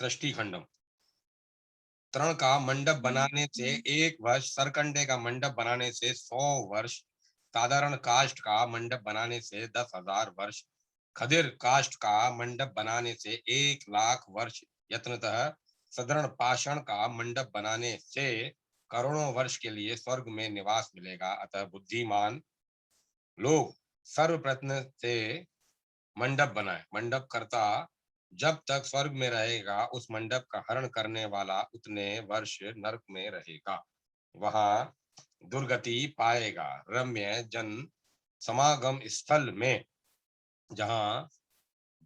सृष्टि खंडम। तरण का मंडप बनाने से 1 वर्ष, सरकंडे का मंडप बनाने से 100 वर्ष, साधारण काष्ठ का मंडप बनाने से 10,000 वर्ष, खदिर काष्ठ का मंडप बनाने से 1,00,000 वर्ष, यत्नतः सदृढ़ पाषाण का मंडप बनाने से करोड़ों वर्ष के लिए स्वर्ग में निवास मिलेगा। अतः बुद्धिमान लोग सर्वप्रयत्न से मंडप बनाए। मंडप करता जब तक स्वर्ग में रहेगा, उस मंडप का हरण करने वाला उतने वर्ष नरक में रहेगा, वहां दुर्गति पाएगा। रम्य जन समागम स्थल में जहां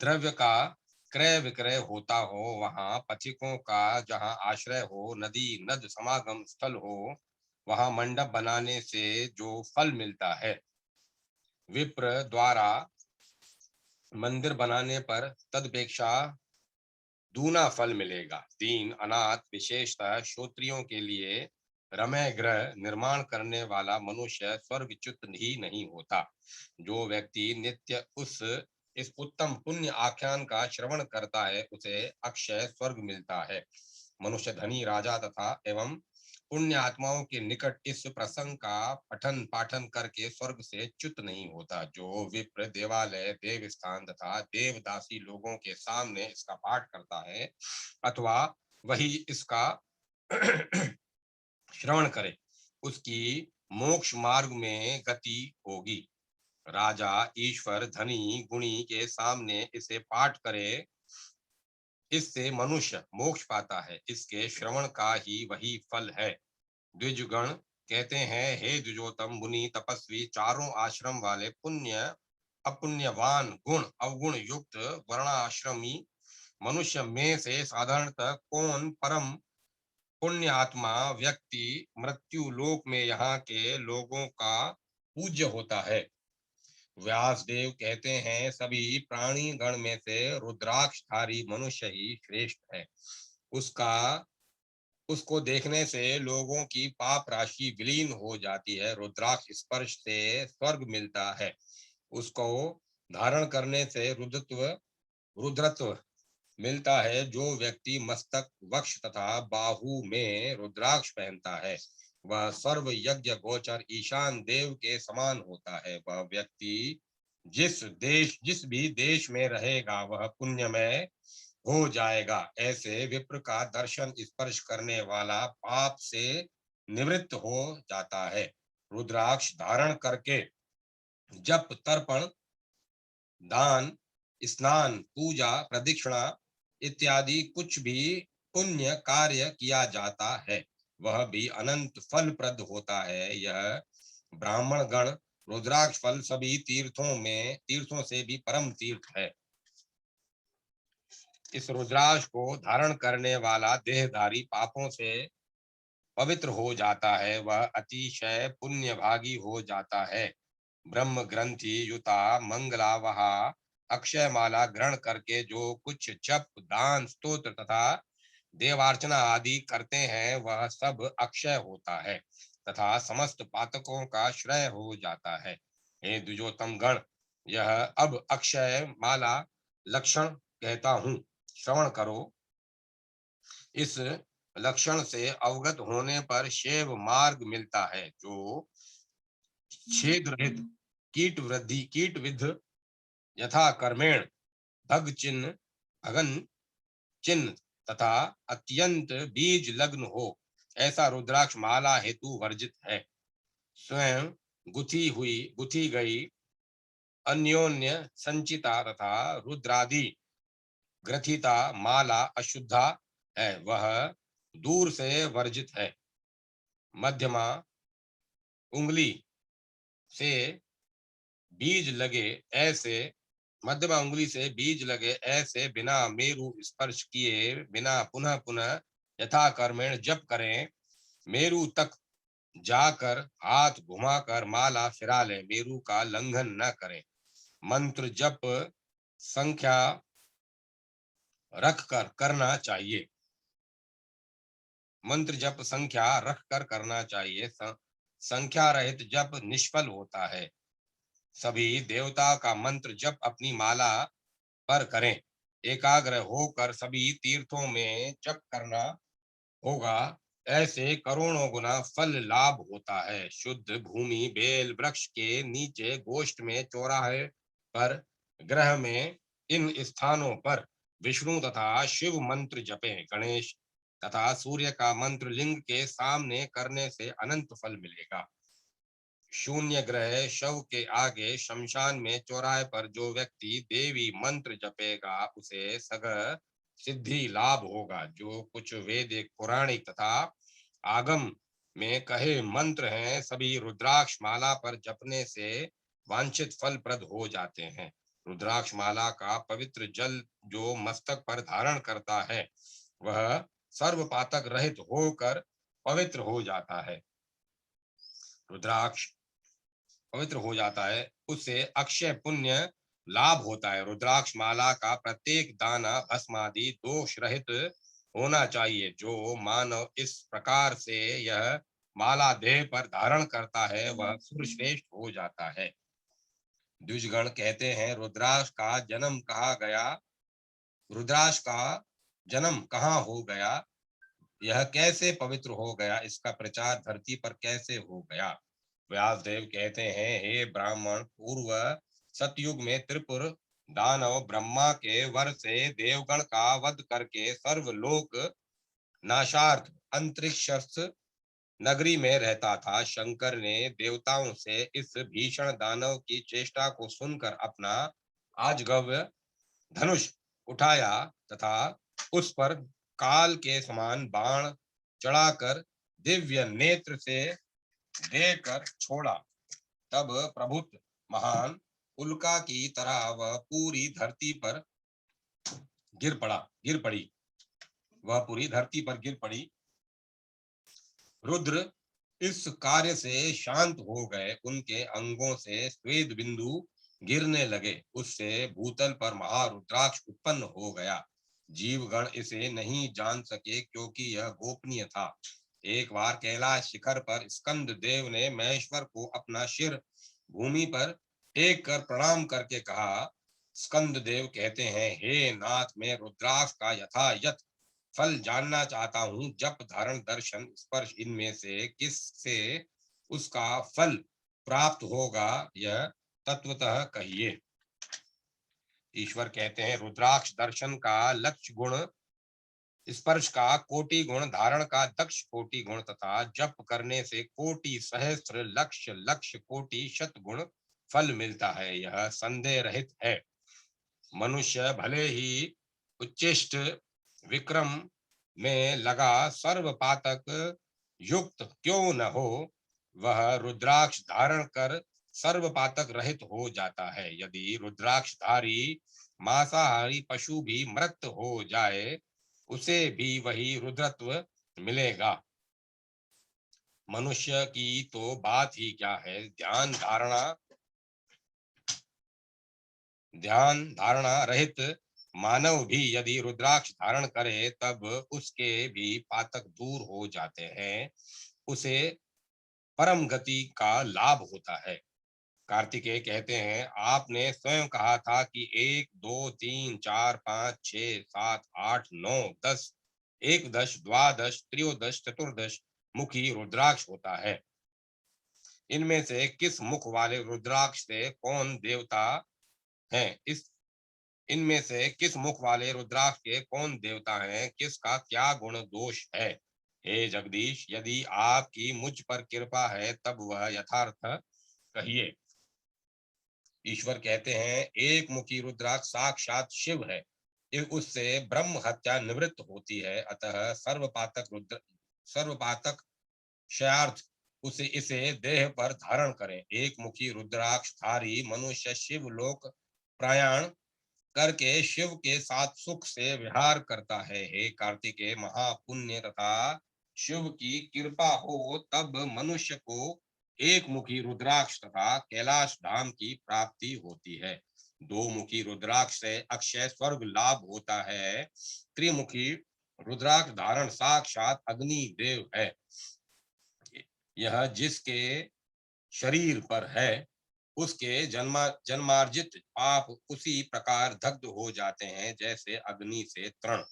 द्रव्य का क्रय विक्रय होता हो, वहां पथिकों का जहां आश्रय हो, नदी नद समागम स्थल हो, वहां मंडप बनाने से जो फल मिलता है, विप्र द्वारा मंदिर बनाने पर तदपेक्षा दूना फल मिलेगा। 3 अनाथ, विशेषतः श्रोत्रियों के लिए रमय ग्रह निर्माण करने वाला मनुष्य स्वर्गच्युत ही नहीं होता। जो व्यक्ति नित्य इस उत्तम पुण्य आख्यान का श्रवण करता है, उसे अक्षय स्वर्ग मिलता है। मनुष्य धनी, राजा तथा एवं पुण्य आत्माओं के निकट इस प्रसंग का पठन पाठन करके स्वर्ग से च्युत नहीं होता। जो विप्र देवालय, देव स्थान तथा देवदासी लोगों के सामने इसका पाठ करता है, अथवा वही इसका श्रवण करे, उसकी मोक्ष मार्ग में गति होगी। राजा, ईश्वर, धनी, गुणी के सामने इसे पाठ करे, इससे मनुष्य मोक्ष पाता है। इसके श्रवण का ही वही फल है। द्विजगण कहते हैं, हे द्विजोतम मुनि, तपस्वी, चारों आश्रम वाले, पुण्य अपुण्यवान, गुण अवगुण युक्त वर्णाश्रमी मनुष्य में से साधारणतः कौन परम पुण्य आत्मा व्यक्ति मृत्यु लोक में यहाँ के लोगों का पूज्य होता है? व्यासदेव कहते हैं, सभी प्राणी गण में से रुद्राक्षधारी मनुष्य ही श्रेष्ठ है। उसको देखने से लोगों की पाप राशि विलीन हो जाती है। रुद्राक्ष स्पर्श से स्वर्ग मिलता है। उसको धारण करने से रुद्रत्व मिलता है। जो व्यक्ति मस्तक, वक्ष तथा बाहु में रुद्राक्ष पहनता है, वह सर्व यज्ञ गोचर ईशान देव के समान होता है। वह व्यक्ति जिस भी देश में रहेगा, वह पुण्यमय हो जाएगा। ऐसे विप्र का दर्शन स्पर्श करने वाला पाप से निवृत्त हो जाता है। रुद्राक्ष धारण करके जप, तर्पण, दान, स्नान, पूजा, प्रदक्षिणा इत्यादि कुछ भी पुण्य कार्य किया जाता है, वह भी अनंत फलप्रद होता है। यह ब्राह्मण गण रुद्राक्ष फल सभी तीर्थों से भी परम तीर्थ है। इस रुद्राक्ष को धारण करने वाला देहधारी पापों से पवित्र हो जाता है, वह अतिशय पुण्य भागी हो जाता है। ब्रह्म ग्रंथि युता मंगला वहा अक्षय माला ग्रहण करके जो कुछ जप, दान, स्तोत्र तथा देवार्चना आदि करते हैं, वह सब अक्षय होता है तथा समस्त पातकों का श्रय हो जाता है। हे द्विजोतम गण, यह अब अक्षय माला लक्षण कहता हूँ, श्रवण करो। इस लक्षण से अवगत होने पर शैव मार्ग मिलता है, जो छेद रहित, कीट विध, यथा कर्मेण, भग चिन्ह, भगन चिन्ह तथा अत्यंत बीज लग्न हो, ऐसा रुद्राक्ष माला हेतु वर्जित है। स्वयं गुथी गई अन्योन्य संचिता तथा रुद्रादि ग्रथिता माला अशुद्धा है, वह दूर से वर्जित है। मध्यमा उंगली से बीज लगे ऐसे बिना मेरु स्पर्श किए बिना पुनः पुनः यथा कर्मेण जप करें। मेरु तक जाकर हाथ घुमाकर माला फिरा ले, मेरु का लंघन न करें। मंत्र जप संख्या रखकर करना चाहिए। मंत्र जप संख्या रखकर करना चाहिए। संख्या रहित जप निष्फल होता है। सभी देवता का मंत्र जप अपनी माला पर करें। एकाग्र होकर सभी तीर्थों में जप करना होगा, ऐसे करोड़ों गुना फल लाभ होता है। शुद्ध भूमि बेल वृक्ष के नीचे, गोष्ठ में, चौराहे पर, ग्रह में, इन स्थानों पर विष्णु तथा शिव मंत्र जपे। गणेश तथा सूर्य का मंत्र लिंग के सामने करने से अनंत फल मिलेगा। शून्य ग्रह शव के आगे शमशान में चौराहे पर जो व्यक्ति देवी मंत्र जपेगा उसे सगह सिद्धि लाभ होगा। जो कुछ वैदिक पौराणिक तथा आगम में कहे मंत्र हैं, सभी रुद्राक्ष माला पर जपने से वांछित फल प्रद हो जाते हैं। रुद्राक्ष माला का पवित्र जल जो मस्तक पर धारण करता है वह सर्व पातक रहित होकर पवित्र हो जाता है। रुद्राक्ष पवित्र हो जाता है, उससे अक्षय पुण्य लाभ होता है। रुद्राक्ष माला का प्रत्येक दाना भस्मादि दोष रहित होना चाहिए। जो मानव इस प्रकार से यह माला देह पर धारण करता है वह सुरश्रेष्ठ हो जाता है। द्विजगण कहते हैं, रुद्राक्ष का जन्म कहाँ हो गया, यह कैसे पवित्र हो गया, इसका प्रचार धरती पर कैसे हो गया। व्यासदेव कहते हैं, हे ब्राह्मण, पूर्व सतयुग में त्रिपुर दानव ब्रह्मा के वर से देवगण का वध करके सर्वलोक नाशार्थ अंतरिक्ष नगरी में रहता था। शंकर ने देवताओं से इस भीषण दानव की चेष्टा को सुनकर अपना आजगव्य धनुष उठाया तथा उस पर काल के समान बाण चढ़ाकर दिव्य नेत्र से देकर छोड़ा। तब प्रभुत महान उल्का की तरह वह पूरी धरती पर गिर पड़ी। रुद्र इस कार्य से शांत हो गए। उनके अंगों से श्वेत बिंदु गिरने लगे। उससे भूतल पर महारुद्राक्ष उत्पन्न हो गया। जीवगण इसे नहीं जान सके क्योंकि यह गोपनीय था। एक बार कैलाश शिखर पर स्कंद देव ने महेश्वर को अपना सिर भूमि पर टेक कर प्रणाम करके कहा। स्कंद देव कहते हैं, हे नाथ, मैं रुद्राक्ष का यथायथ फल जानना चाहता हूँ। जप धारण दर्शन स्पर्श इनमें से किससे उसका फल प्राप्त होगा, यह तत्वतः कहिए। ईश्वर कहते हैं, रुद्राक्ष दर्शन का लक्ष्य गुण, स्पर्श का कोटि गुण, धारण का दक्ष कोटि गुण तथा जप करने से कोटि सहस्त्र लक्ष लक्ष कोटि शत गुण फल मिलता है। यह संदेह रहित है। मनुष्य भले ही उच्चिष्ट विक्रम में लगा सर्वपातक युक्त क्यों न हो, वह रुद्राक्ष धारण कर सर्वपातक रहित हो जाता है। यदि रुद्राक्षधारी मांसाहारी पशु भी मृत हो जाए उसे भी वही रुद्रत्व मिलेगा। मनुष्य की तो बात ही क्या है, ध्यान धारणा रहित मानव भी यदि रुद्राक्ष धारण करे तब उसके भी पातक दूर हो जाते हैं। उसे परम गति का लाभ होता है। कार्तिकेय कहते हैं, आपने स्वयं कहा था कि 1 2 3 4 5 6 7 8 9 10 11 द्वादश त्रयोदश चतुर्दश मुखी रुद्राक्ष होता है। इनमें से किस मुख वाले रुद्राक्ष से कौन देवता है, इनमें से किस मुख वाले रुद्राक्ष के कौन देवता हैं, किसका क्या गुण दोष है। हे जगदीश, यदि आपकी मुझ पर कृपा है तब वह यथार्थ कहिए। ईश्वर कहते हैं, एक मुखी रुद्राक्ष साक्षात शिव है। उससे ब्रह्म हत्या निवृत्त होती है। अतः सर्वपातक क्षयार्थ इसे देह पर धारण करें। एक मुखी रुद्राक्ष धारी मनुष्य शिव लोक प्रयाण करके शिव के साथ सुख से विहार करता है। हे कार्तिकेय, महापुण्य तथा शिव की कृपा हो तब मनुष्य को एक मुखी रुद्राक्ष तथा कैलाश धाम की प्राप्ति होती है। दो मुखी रुद्राक्ष से अक्षय स्वर्ग लाभ होता है। त्रिमुखी रुद्राक्ष धारण साक्षात अग्नि देव है। यह जिसके शरीर पर है उसके जन्मार्जित पाप उसी प्रकार दग्ध हो जाते हैं जैसे अग्नि से तृण।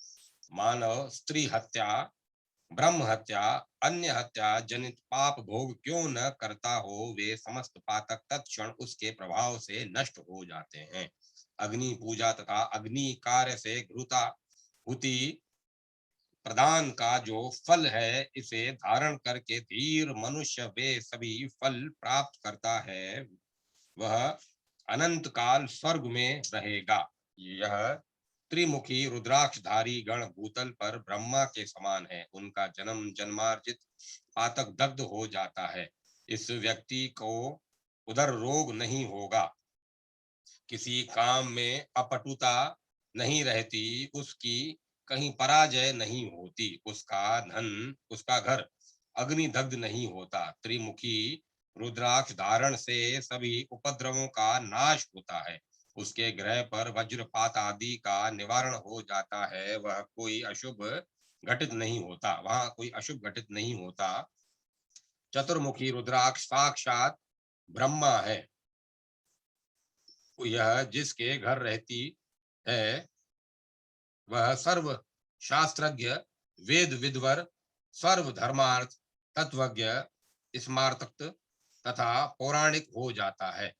मानव स्त्री हत्या, ब्रह्म हत्या, अन्य हत्या जनित पाप भोग क्यों न करता हो, वे समस्त पातक तत्क्षण उसके प्रभाव से नष्ट हो जाते हैं। अग्नि पूजा तथा अग्नि कार्य से घृता हुति प्रदान का जो फल है, इसे धारण करके धीर मनुष्य वे सभी फल प्राप्त करता है, वह अनंत काल स्वर्ग में रहेगा। यह त्रिमुखी रुद्राक्षधारी गण भूतल पर ब्रह्मा के समान है। उनका जन्म जन्मार्जित पातक दग्ध हो जाता है। इस व्यक्ति को उदर रोग नहीं होगा, किसी काम में अपटुता नहीं रहती, उसकी कहीं पराजय नहीं होती, उसका धन उसका घर अग्नि दग्ध नहीं होता। त्रिमुखी रुद्राक्ष धारण से सभी उपद्रवों का नाश होता है। उसके ग्रह पर वज्रपात आदि का निवारण हो जाता है। वह कोई अशुभ घटित नहीं होता, वहां कोई अशुभ घटित नहीं होता। चतुर्मुखी रुद्राक्ष साक्षात ब्रह्मा है। यह जिसके घर रहती है, वह सर्व शास्त्रज्ञ, वेद विद्वर, सर्व धर्मार्थ तत्वज्ञ, स्मार्तक तथा पौराणिक हो जाता है।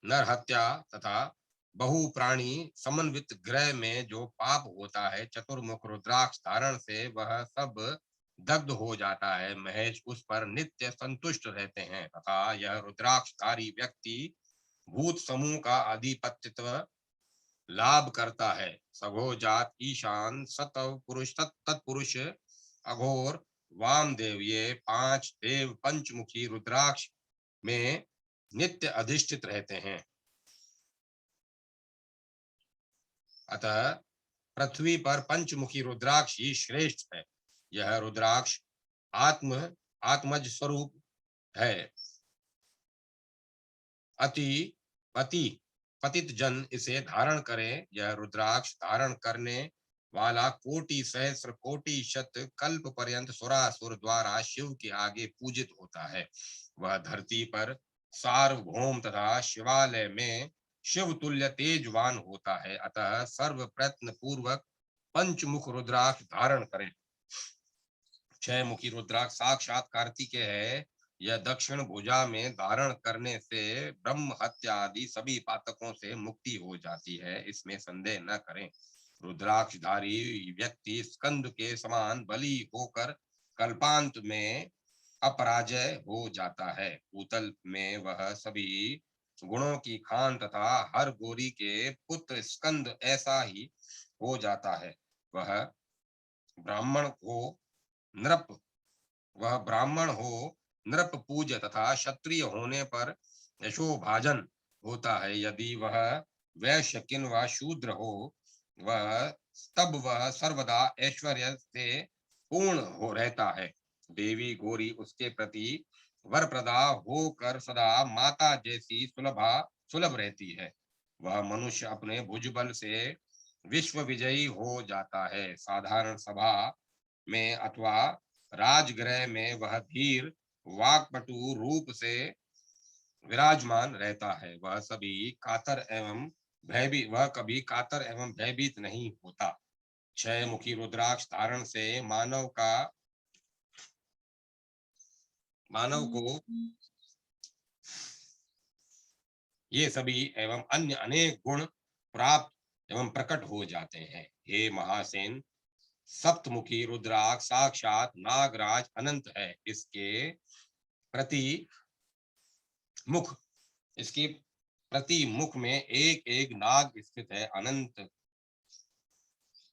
नर हत्या तथा बहु प्राणी समन्वित ग्रह में जो पाप होता है, चतुर्मुख रुद्राक्ष धारण से वह सब दग्ध हो जाता है। महेश उस पर नित्य संतुष्ट रहते हैं तथा यह रुद्राक्षधारी व्यक्ति भूत समूह का आधिपत्यत्व लाभ करता है। सघो जात ईशान सतव पुरुष तत्पुरुष अघोर वामदेव, ये पांच देव पंचमुखी रुद्राक्ष में नित्य अधिष्ठित रहते हैं। अतः पृथ्वी पर पंचमुखी रुद्राक्ष ही श्रेष्ठ है। यह रुद्राक्ष आत्मज स्वरूप है। अति पतित जन इसे धारण करें। यह रुद्राक्ष धारण करने वाला कोटि सहस्र कोटि शत कल्प पर्यंत सुरासुर द्वारा शिव के आगे पूजित होता है। वह धरती पर सार्वभौम तथा शिवालय में शिव तुल्य तेजवान होता है। अतः सर्व प्रयत्न पूर्वक पंचमुख रुद्राक्ष धारण करें। छह मुखी रुद्राक्ष साक्षात कार्तिकेय है। यह दक्षिण भुजा में धारण करने से ब्रह्म हत्या आदि सभी पातकों से मुक्ति हो जाती है, इसमें संदेह न करें। रुद्राक्षधारी व्यक्ति स्कंद के समान बली होकर कल्पांत में अपराजय हो जाता है। भूतल में वह सभी गुणों की खान तथा हर गोरी के पुत्र स्कंद ऐसा ही हो जाता है। वह ब्राह्मण को नृप वह ब्राह्मण हो नृप पूज्य तथा क्षत्रिय होने पर यशोभाजन होता है। यदि वह वैश्य किंवा शूद्र हो, वह तब वह सर्वदा ऐश्वर्य से पूर्ण हो रहता है। देवी गौरी उसके प्रति वरप्रदा होकर सदा माता जैसी सुलभ रहती है। वह मनुष्य अपने भुजबल से विश्व विजयी हो जाता है। साधारण सभा में अथवा राजगृह में वह धीर वाक्पटु रूप से विराजमान रहता है। वह कभी कातर एवं भयभीत नहीं होता। छह मुखी रुद्राक्ष धारण से मानव को ये सभी एवं अन्य अनेक गुण प्राप्त एवं प्रकट हो जाते हैं। हे महासेन, सप्तमुखी रुद्राक्ष साक्षात नागराज अनंत है। प्रति मुख इसके प्रति मुख में एक एक नाग स्थित है। अनंत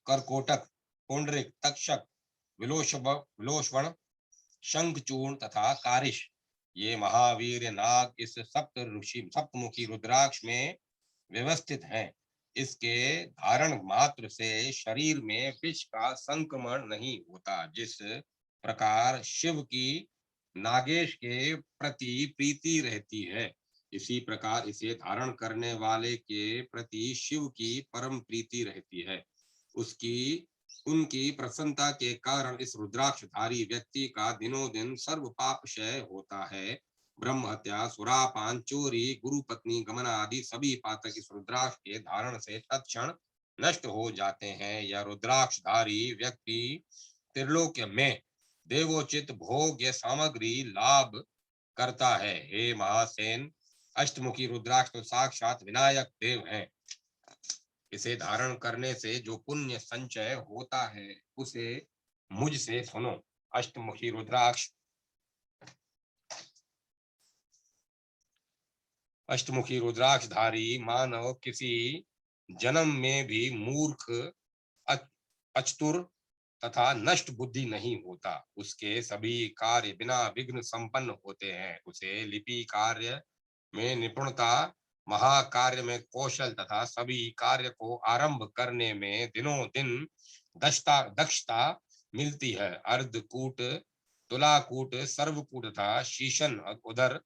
करकोटक, पुंडरिक, तक्षक, विलोष्वण, शंखचूर्ण तथा कारिश, ये महावीर नाग इस सप्तमुखी रुद्राक्ष में व्यवस्थित हैं। इसके धारण मात्र से शरीर में विष का संक्रमण नहीं होता। जिस प्रकार शिव की नागेश के प्रति प्रीति रहती है, इसी प्रकार इसे धारण करने वाले के प्रति शिव की परम प्रीति रहती है। उनकी प्रसन्नता के कारण इस रुद्राक्षधारी व्यक्ति का दिनों दिन सर्व पाप क्षय होता है। ब्रह्म हत्या, सुरापान, चोरी, गुरु पत्नी गमन आदि सभी पातक इस रुद्राक्ष के धारण से तत्क्षण नष्ट हो जाते हैं। यह रुद्राक्षधारी व्यक्ति त्रिलोक्य में देवोचित भोग्य सामग्री लाभ करता है। हे महासेन, अष्टमुखी रुद्राक्ष तो साक्षात विनायक देव हैं। इसे धारण करने से जो पुण्य संचय होता है उसे मुझसे सुनो। अष्टमुखी रुद्राक्ष अष्टमुखी रुद्राक्षधारी मानव किसी जन्म में भी मूर्ख, अचतुर तथा नष्ट बुद्धि नहीं होता। उसके सभी कार्य बिना विघ्न संपन्न होते हैं। उसे लिपि कार्य में निपुणता, महाकार्य में कौशल तथा सभी कार्य को आरंभ करने में दिनों दिन दक्षता मिलती है। अर्धकूट, तुलाकूट, सर्वकूट तथा शीशन उदर,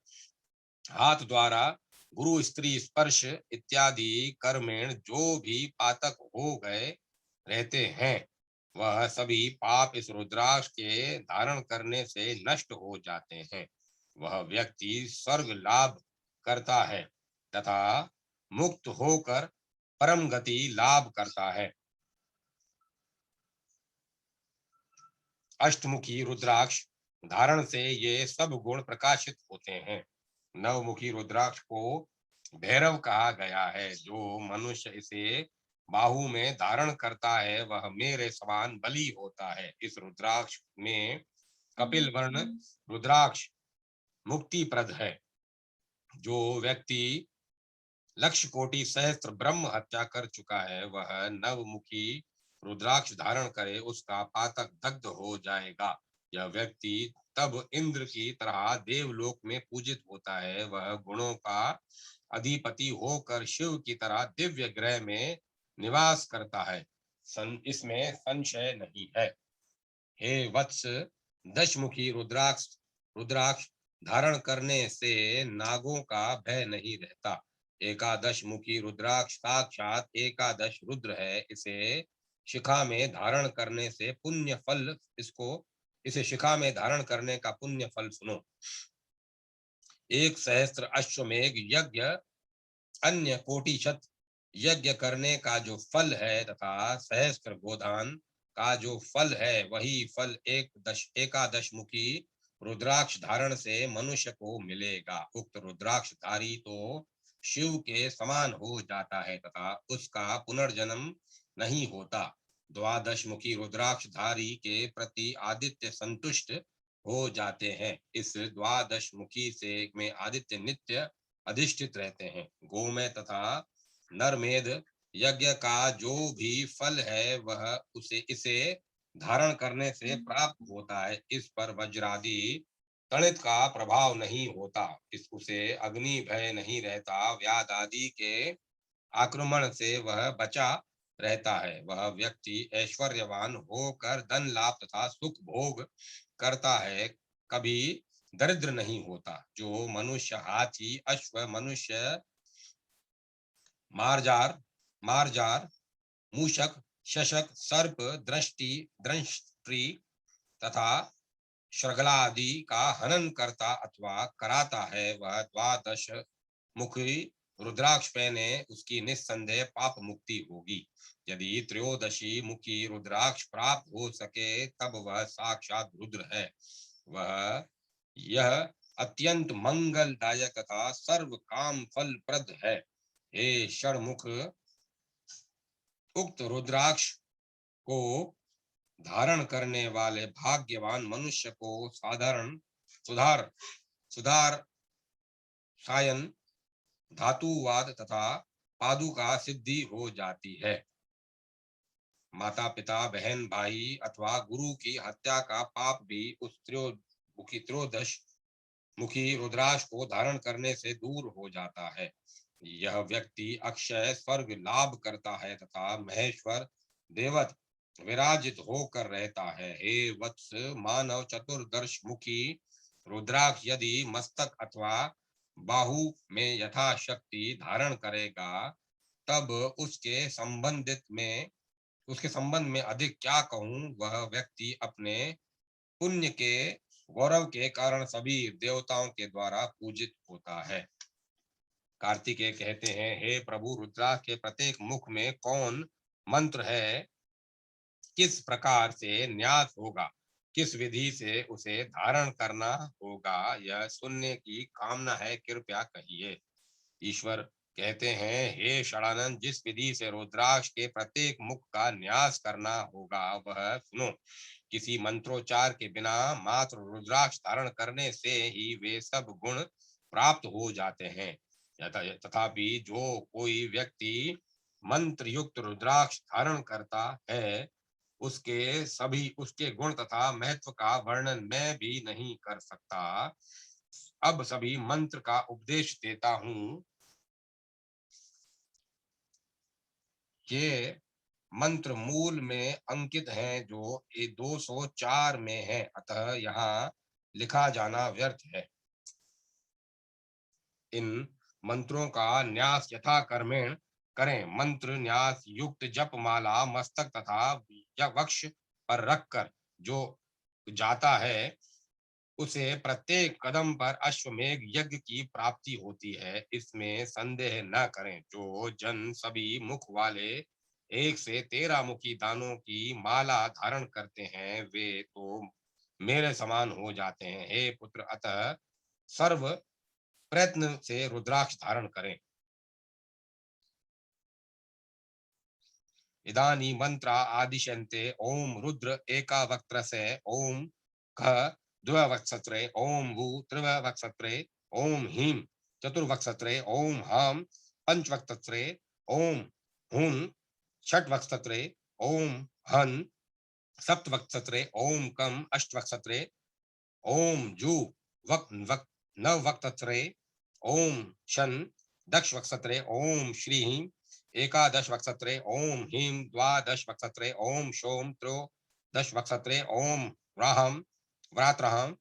हाथ द्वारा, गुरु स्त्री स्पर्श इत्यादि कर्मेण जो भी पातक हो गए रहते हैं वह सभी पाप इस रुद्राक्ष के धारण करने से नष्ट हो जाते हैं। वह व्यक्ति स्वर्ग लाभ करता है तथा मुक्त होकर परम गति लाभ करता है। अष्टमुखी रुद्राक्ष धारण से ये सब गुण प्रकाशित होते हैं। नवमुखी रुद्राक्ष को भैरव कहा गया है। जो मनुष्य इसे बाहु में धारण करता है वह मेरे समान बली होता है। इस रुद्राक्ष में कपिल वर्ण रुद्राक्ष मुक्तिप्रद है। जो व्यक्ति लक्ष कोटि सहस्त्र ब्रह्म हत्या कर चुका है वह नवमुखी रुद्राक्ष धारण करे, उसका पातक दग्ध हो जाएगा। यह व्यक्ति तब इंद्र की तरह देवलोक में पूजित होता है। वह गुणों का अधिपति होकर शिव की तरह दिव्य ग्रह में निवास करता है। इसमें संशय नहीं है। हे वत्स, दशमुखी रुद्राक्ष धारण करने से नागों का भय नहीं रहता। एकादश मुखी रुद्राक्ष साक्षात एकादश रुद्र है। शिखा में धारण करने से पुण्य फल इसे शिखा में धारण करने का पुण्य फल सुनो। एक सहस्त्र अश्वमेघ यज्ञ, अन्य कोटिशत यज्ञ करने का जो फल है तथा सहस्त्र गोदान का जो फल है वही फल एकादश मुखी रुद्राक्ष धारण से मनुष्य को मिलेगा। उक्त रुद्राक्ष धारी तो शिव के समान हो जाता है तथा उसका पुनर्जन्म नहीं होता। द्वादश मुखी रुद्राक्ष धारी के प्रति आदित्य संतुष्ट हो जाते हैं। इस द्वादश मुखी से में आदित्य नित्य अधिष्ठित रहते हैं। गोमय तथा नरमेध यज्ञ का जो भी फल है वह इसे धारण करने से प्राप्त होता है। इस पर वज्रादि तणित का प्रभाव नहीं होता। उसे अग्नि भय नहीं रहता। व्याध आदि के आक्रमण से वह बचा रहता है। वह व्यक्ति ऐश्वर्यवान होकर धन लाभ तथा सुख भोग करता है, कभी दरिद्र नहीं होता। जो मनुष्य हाथी, अश्व, मनुष्य, मारजार, मूषक, शशक, सर्प, दंष्ट्री तथा श्रगला आदि का हनन करता अथवा कराता है वह द्वादश मुखी रुद्राक्ष पहने उसकी निस्संदेह पाप मुक्ति होगी। यदि त्रयोदशी मुखी रुद्राक्ष प्राप्त हो सके तब वह साक्षात रुद्र है। वह यह अत्यंत मंगलदायक तथा सर्व काम फल प्रद है। हे षणमुख, उक्त रुद्राक्ष को धारण करने वाले भाग्यवान मनुष्य को सुधार सायन, धातुवाद तथा पादुका सिद्धि हो जाती है। माता पिता, बहन भाई अथवा गुरु की हत्या का पाप भी उस त्रयोदश मुखी रुद्राक्ष को धारण करने से दूर हो जाता है। यह व्यक्ति अक्षय स्वर्ग लाभ करता है तथा महेश्वर देवत विराजित होकर रहता है। हे वत्स, मानव चतुर्दश मुखी रुद्राक्ष यदि मस्तक अथवा बाहु में यथाशक्ति धारण करेगा तब उसके संबंध में अधिक क्या कहूं। वह व्यक्ति अपने पुण्य के गौरव के कारण सभी देवताओं के द्वारा पूजित होता है। कार्तिकेय कहते हैं, हे प्रभु, रुद्राक्ष के प्रत्येक मुख में कौन मंत्र है, किस प्रकार से न्यास होगा, किस विधि से उसे धारण करना होगा, यह सुनने की कामना है, कृपया कहिए। ईश्वर कहते हैं, हे षडानंद, जिस विधि से रुद्राक्ष के प्रत्येक मुख का न्यास करना होगा वह सुनो। किसी मंत्रोच्चार के बिना मात्र रुद्राक्ष धारण करने से ही वे सब गुण प्राप्त हो जाते हैं। तथापि जो कोई व्यक्ति मंत्र युक्त रुद्राक्ष धारण करता है, उसके सभी उसके गुण तथा महत्व का वर्णन मैं भी नहीं कर सकता। अब सभी मंत्र का उपदेश देता हूँ। ये मंत्र मूल में अंकित हैं, जो 204 में है, अतः यहाँ लिखा जाना व्यर्थ है। इन मंत्रों का न्यास यथा कर्मेण करें। मंत्र न्यास युक्त जप माला मस्तक तथा वक्ष पर रखकर जो जाता है, उसे प्रत्येक कदम पर अश्वमेघ यज्ञ की प्राप्ति होती है, इसमें संदेह न करें। जो जन सभी मुख वाले 1 से 13 मुखी दानों की माला धारण करते हैं, वे तो मेरे समान हो जाते हैं। हे पुत्र, अतः सर्व प्रयत्न से रुद्राक्ष धारण करें। इदानी मंत्रा आदिशन्ते। ओम रुद्र एकावक्त्रसे, ओम ख द्विवक्त्रसे, ओम भू त्रिवक्त्रसे, ओम ह्रीं चतुर्वक्त्रसे, ओम हां पंचवक्त्रसे, ओम हुं षट्वक्त्रसे, ओम हन् सप्तवक्त्रसे, ओम कं अष्टवक्त्रसे, ओम जू वक वक नववक्त्रसे, ओम शन दशवक्त्रसे, ओम श्रीं एकादश वक्त्रसे, ओम ह्रीं द्वादश वक्त्रसे, ओम शोम त्रयोदश वक्त्रसे, ओम व्राहं व्रात्रहं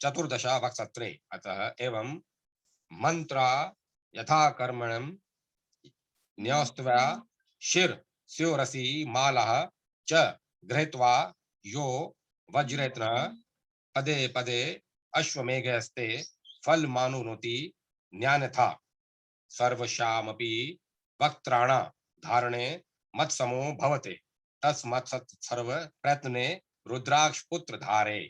चतुर्दश वक्त्रसे। अतः एवं मंत्रा यथा कर्मणं न्यस्त्वा शिर स्योरसि मालः च गृहीत्वा यो वज्रेत्र पदे पदे अश्वमेघस्ते फलमानुनोति न्यान्यथा सर्वशामपि वक्त्राणा धारणे मत्समो भवते तस्मत् सर्व प्रयत्ने रुद्राक्ष पुत्र धारे।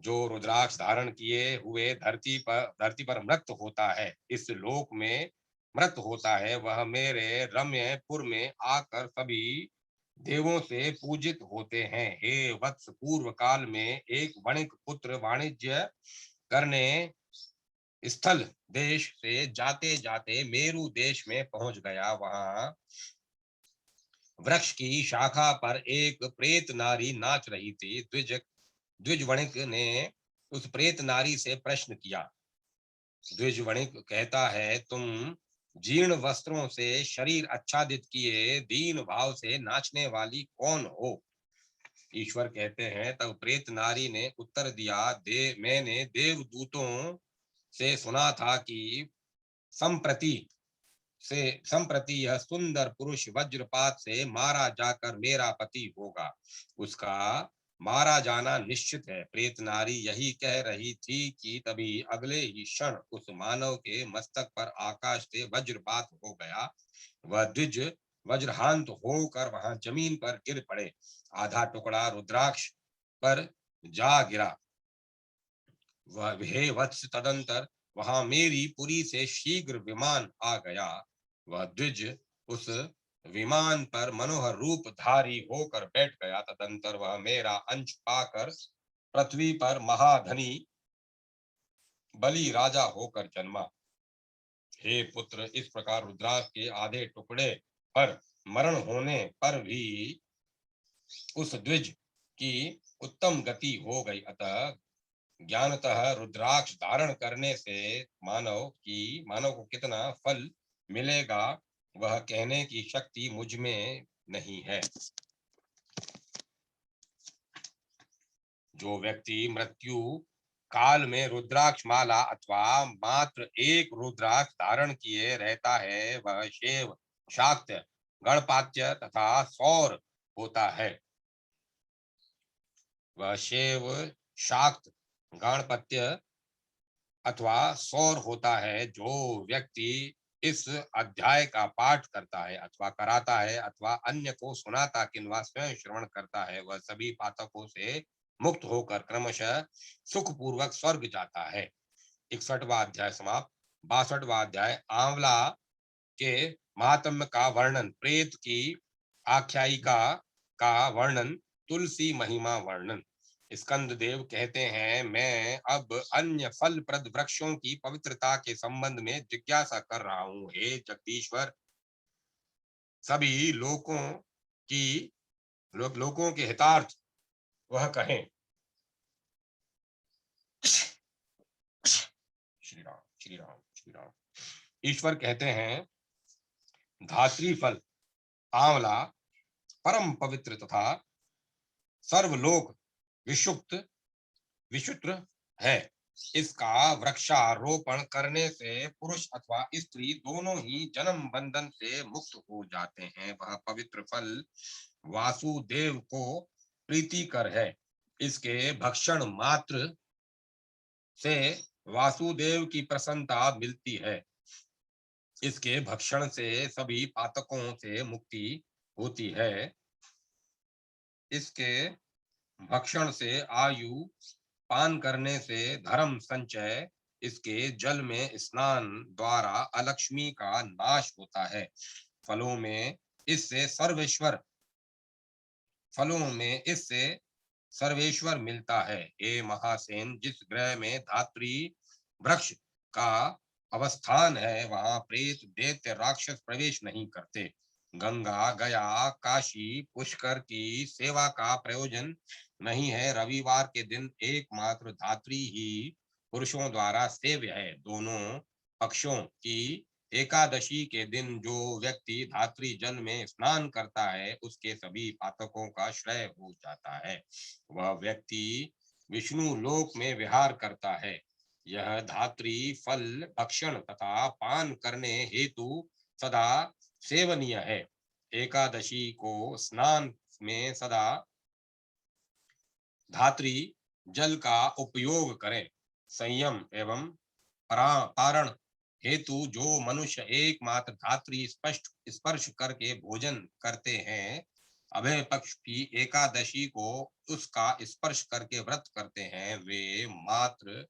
जो रुद्राक्ष धारण किए हुए धरती पर मृत होता है, इस लोक में मृत होता है, वह मेरे रम्यपुर में आकर सभी देवों से पूजित होते हैं। हे वत्स, पूर्व काल में एक वणिक पुत्र वाणिज्य करने स्थल देश से जाते जाते मेरु देश में पहुंच गया। वहां वृक्ष की शाखा पर एक प्रेत नारी नाच रही थी। द्विजवणिक ने उस प्रेत नारी से प्रश्न किया। द्विजवणिक कहता है, तुम जीर्ण वस्त्रों से शरीर आच्छादित किए दीन भाव से नाचने वाली कौन हो? ईश्वर कहते हैं, तब प्रेत नारी ने उत्तर दिया, मैंने देवदूतों से सुना था कि संप्रति यह सुंदर पुरुष वज्रपात से मारा जाकर मेरा पति होगा। उसका मारा जाना निश्चित है। प्रेत नारी यही कह रही थी कि तभी अगले ही क्षण उस मानव के मस्तक पर आकाश से वज्रपात हो गया। वह द्विज वज्रहांत होकर वहां जमीन पर गिर पड़े। आधा टुकड़ा रुद्राक्ष पर जा गिरा। वह हे वत्स, तदंतर वहां मेरी पुरी से शीघ्र विमान आ गया। वह द्विज उस विमान पर मनोहर रूप धारी होकर बैठ गया। तदंतर वह मेरा अंश पाकर पृथ्वी पर महाधनी बलि राजा होकर जन्मा। हे पुत्र, इस प्रकार रुद्राक्ष के आधे टुकड़े पर मरण होने पर भी उस द्विज की उत्तम गति हो गई। अतः ज्ञानतः रुद्राक्ष धारण करने से मानव को कितना फल मिलेगा, वह कहने की शक्ति मुझ में नहीं है। जो व्यक्ति मृत्यु काल में रुद्राक्ष माला अथवा मात्र एक रुद्राक्ष धारण किए रहता है, वह शिव, शाक्य, गणपात्य तथा सौर होता है। वह शिव, शाक्त, गाणपत्य अथवा सौर होता है। जो व्यक्ति इस अध्याय का पाठ करता है अथवा कराता है अथवा अन्य को सुनाता किंवा स्वयं श्रवण करता है, वह सभी पातकों से मुक्त होकर क्रमशः सुखपूर्वक स्वर्ग जाता है। 61वां अध्याय समाप्त। 62वां अध्याय आंवला के महात्म्य का वर्णन, प्रेत की आख्यायिका का वर्णन, तुलसी महिमा वर्णन। स्कंद देव कहते हैं, मैं अब अन्य फल प्रद वृक्षों की पवित्रता के संबंध में जिज्ञासा कर रहा हूँ। हे जगदीश्वर, सभी लोगों के हितार्थ वह कहें। श्री राम श्री राम श्री राम। ईश्वर कहते हैं, धात्री फल आंवला परम पवित्र तथा सर्वलोक विशुक्त विशुद्ध है। इसका वृक्षारोपण करने से पुरुष अथवा स्त्री दोनों ही जन्म बंधन से मुक्त हो जाते हैं। वह पवित्र फल वासुदेव को प्रीतिकर है। इसके भक्षण मात्र से वासुदेव की प्रसन्नता मिलती है। इसके भक्षण से सभी पातकों से मुक्ति होती है। इसके भक्षण से आयु, पान करने से धर्म संचय, इसके जल में स्नान द्वारा अलक्ष्मी का नाश होता है। फलों में इससे सर्वेश्वर मिलता है। हे महासेन, जिस ग्रह में धात्री वृक्ष का अवस्थान है, वहां प्रेत दैत्य राक्षस प्रवेश नहीं करते। गंगा, गया, काशी, पुष्कर की सेवा का प्रयोजन नहीं है। रविवार के दिन एकमात्र धात्री ही पुरुषों द्वारा सेव्य है। दोनों पक्षों की एकादशी के दिन जो व्यक्ति धात्री जल में स्नान करता है, उसके सभी पातकों का क्षय हो जाता है। वह व्यक्ति विष्णु लोक में विहार करता है। यह धात्री फल भक्षण तथा पान करने हेतु सदा सेवनीय है। एकादशी को स्नान में सदा धात्री जल का उपयोग करें। संयम एवं पारण हेतु जो मनुष्य एकमात्र धात्री स्पर्श करके भोजन करते हैं, अभय पक्ष की एकादशी को उसका स्पर्श करके व्रत करते हैं, वे मात्र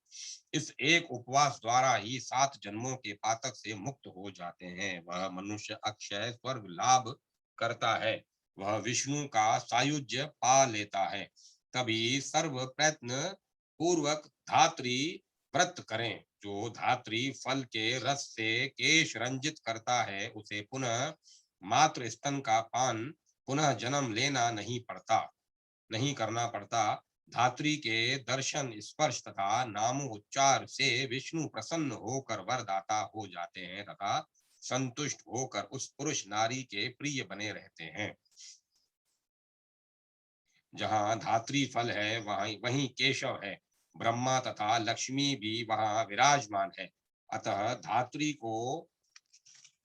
इस एक उपवास द्वारा ही 7 जन्मों के पातक से मुक्त हो जाते हैं। वह मनुष्य अक्षय स्वर्ग लाभ करता है। वह विष्णु का सायुज्य पा लेता है। तभी सर्व प्रयत्न पूर्वक धात्री व्रत करें। जो धात्री फल के रस से केश रंजित करता है, उसे पुनः मात्र स्तन का पान पुनः जन्म लेना नहीं करना पड़ता। धात्री के दर्शन, स्पर्श तथा नामोच्चार से विष्णु प्रसन्न होकर वरदाता हो जाते हैं तथा संतुष्ट होकर उस पुरुष नारी के प्रिय बने रहते हैं। जहाँ धात्री फल है, वहीं केशव है। ब्रह्मा तथा लक्ष्मी भी वहां विराजमान है। अतः धात्री को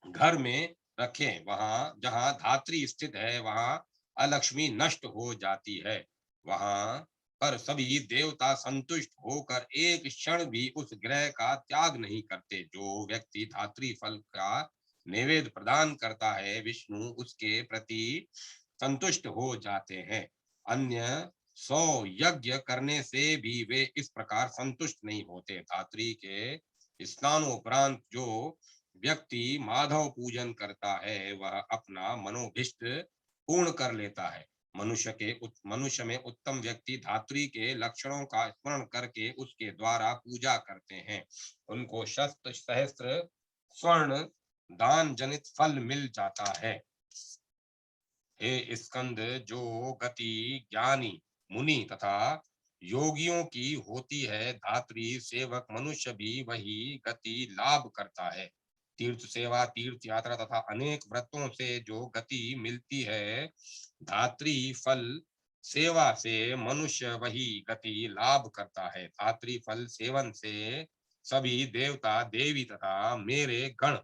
घर में रखें। वहां जहां धात्री स्थित है, वहां अलक्ष्मी नष्ट हो जाती है। वहां पर सभी देवता संतुष्ट होकर एक क्षण भी उस ग्रह का त्याग नहीं करते। जो व्यक्ति धात्री फल का नैवेद्य प्रदान करता है, विष्णु उसके प्रति संतुष्ट हो जाते हैं। अन्य 100 यज्ञ करने से भी वे इस प्रकार संतुष्ट नहीं होते। धात्री के स्नानोपरांत जो व्यक्ति माधव पूजन करता है, वह अपना मनोभिष्ट पूर्ण कर लेता है। मनुष्य में उत्तम व्यक्ति धात्री के लक्षणों का स्मरण करके उसके द्वारा पूजा करते हैं। उनको शस्त्र सहस्त्र स्वर्ण दान जनित फल मिल जाता है। हे स्कंद, जो गति ज्ञानी मुनि तथा योगियों की होती है, धात्री सेवक मनुष्य भी वही गति लाभ करता है। तीर्थ सेवा, तीर्थ यात्रा तथा अनेक व्रतों से जो गति मिलती है, धात्री फल सेवा से मनुष्य वही गति लाभ करता है। धात्री फल सेवन से सभी देवता देवी तथा मेरे गण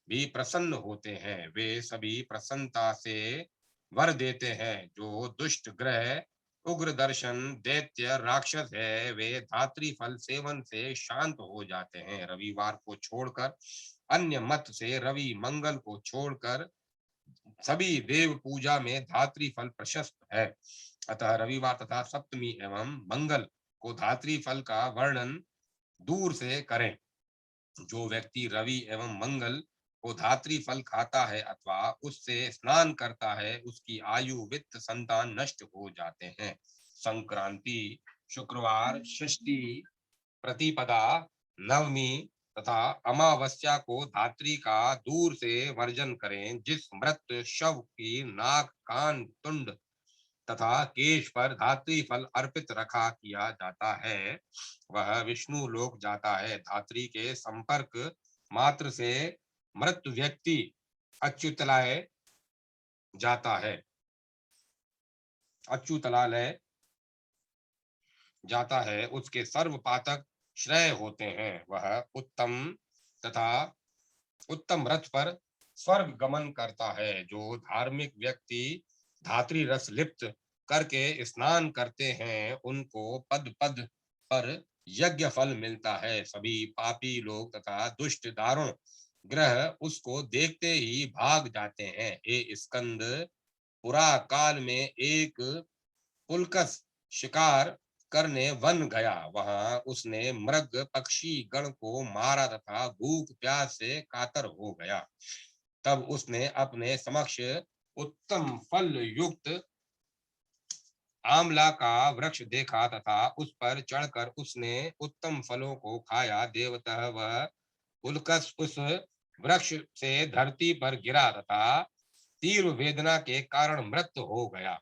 भी प्रसन्न होते हैं। वे सभी प्रसन्नता से वर देते हैं। जो दुष्ट ग्रह उग्र दर्शन दैत्य राक्षस है, वे धात्री फल सेवन से शांत हो जाते हैं। रविवार को छोड़कर अन्य मत से रवि मंगल को छोड़कर सभी देव पूजा में धात्री फल प्रशस्त है। अतः रविवार तथा सप्तमी एवं मंगल को धात्री फल का वर्णन दूर से करें। जो व्यक्ति रवि एवं मंगल को धात्री फल खाता है अथवा उससे स्नान करता है, उसकी आयु वित्त संतान नष्ट हो जाते हैं। संक्रांति, शुक्रवार, षष्ठी, प्रतिपदा, नवमी तथा अमावस्या को धात्री का दूर से वर्जन करें। जिस मृत शव की नाक, कान, तुंड तथा केश पर धात्री फल अर्पित रखा किया जाता है, वह विष्णु लोक जाता है। धात्री के संपर्क मात्र से मृत व्यक्ति अच्युतलाय जाता है, अच्युतलालय जाता है, उसके सर्व पातक श्रेय होते हैं। वह तथा उत्तम रथ पर स्वर्ग गमन करता है। जो धार्मिक व्यक्ति धात्री रस लिप्त करके स्नान करते हैं, उनको पद पद पर यज्ञ फल मिलता है। सभी पापी लोग तथा दुष्ट दारुण ग्रह उसको देखते ही भाग जाते हैं। हे स्कंद, पुरा काल में एक पुलकस शिकार करने वन गया। वहां उसने मृग पक्षी गण को मारा तथा भूख प्यास से कातर हो गया। तब उसने अपने समक्ष उत्तम फल युक्त आंवला का वृक्ष देखा तथा उस पर चढ़कर उसने उत्तम फलों को खाया। देवतः वह पुलकस उस वृक्ष से धरती पर गिरा तथा तीव्र वेदना के कारण मृत हो गया।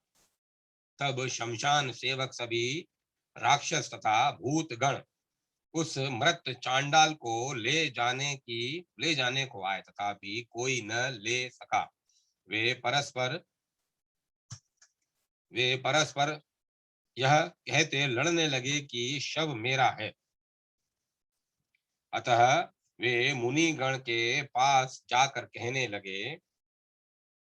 तब शमशान सेवक सभी राक्षस तथा भूतगण उस मृत चांडाल को ले जाने को आए, तथा भी कोई न ले सका। वे परस्पर यह कहते लड़ने लगे कि शव मेरा है। अतः वे मुनिगण के पास जाकर कहने लगे,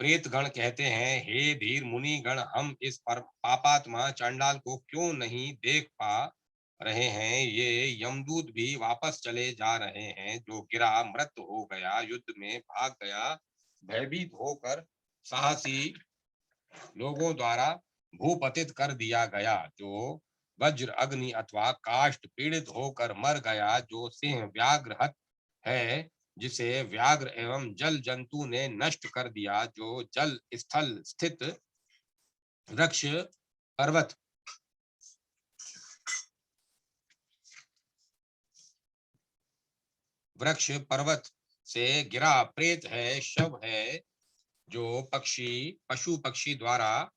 प्रेतगण कहते हैं, हे धीर मुनिगण, हम इस पापात्मा चांडाल को क्यों नहीं देख पा रहे हैं? ये यमदूत भी वापस चले जा रहे हैं। जो गिरा मृत हो गया, युद्ध में भाग गया, भयभीत होकर साहसी लोगों द्वारा भूपतित कर दिया गया। जो वज्र, अग्नि अथवा काष्ठ पीड़ित होकर मर गया, जो सिंह व्याघ्र है, जिसे व्याघ्र एवं जल जंतु ने नष्ट कर दिया, जो जल स्थल स्थित वृक्ष पर्वत से गिरा, प्रेत है, शव है, जो पशु पक्षी द्वारा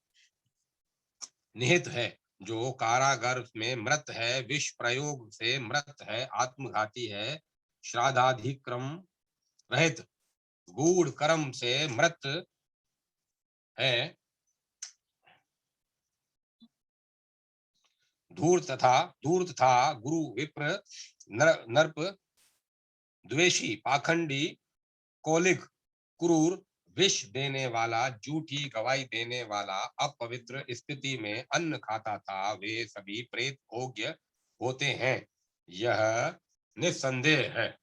निहित है, जो कारागार में मृत है, विष प्रयोग से मृत है, आत्मघाती है, श्राद्धाधिक्रम रहित गूढ़ कर्म से मृत है, धूर्त था, गुरु विप्र नर्प द्वेषी, पाखंडी, कोलिक, क्रूर, विष देने वाला, झूठी गवाही देने वाला, अपवित्र स्थिति में अन्न खाता था, वे सभी प्रेत भोग्य होते हैं। यह निस्संदेह है।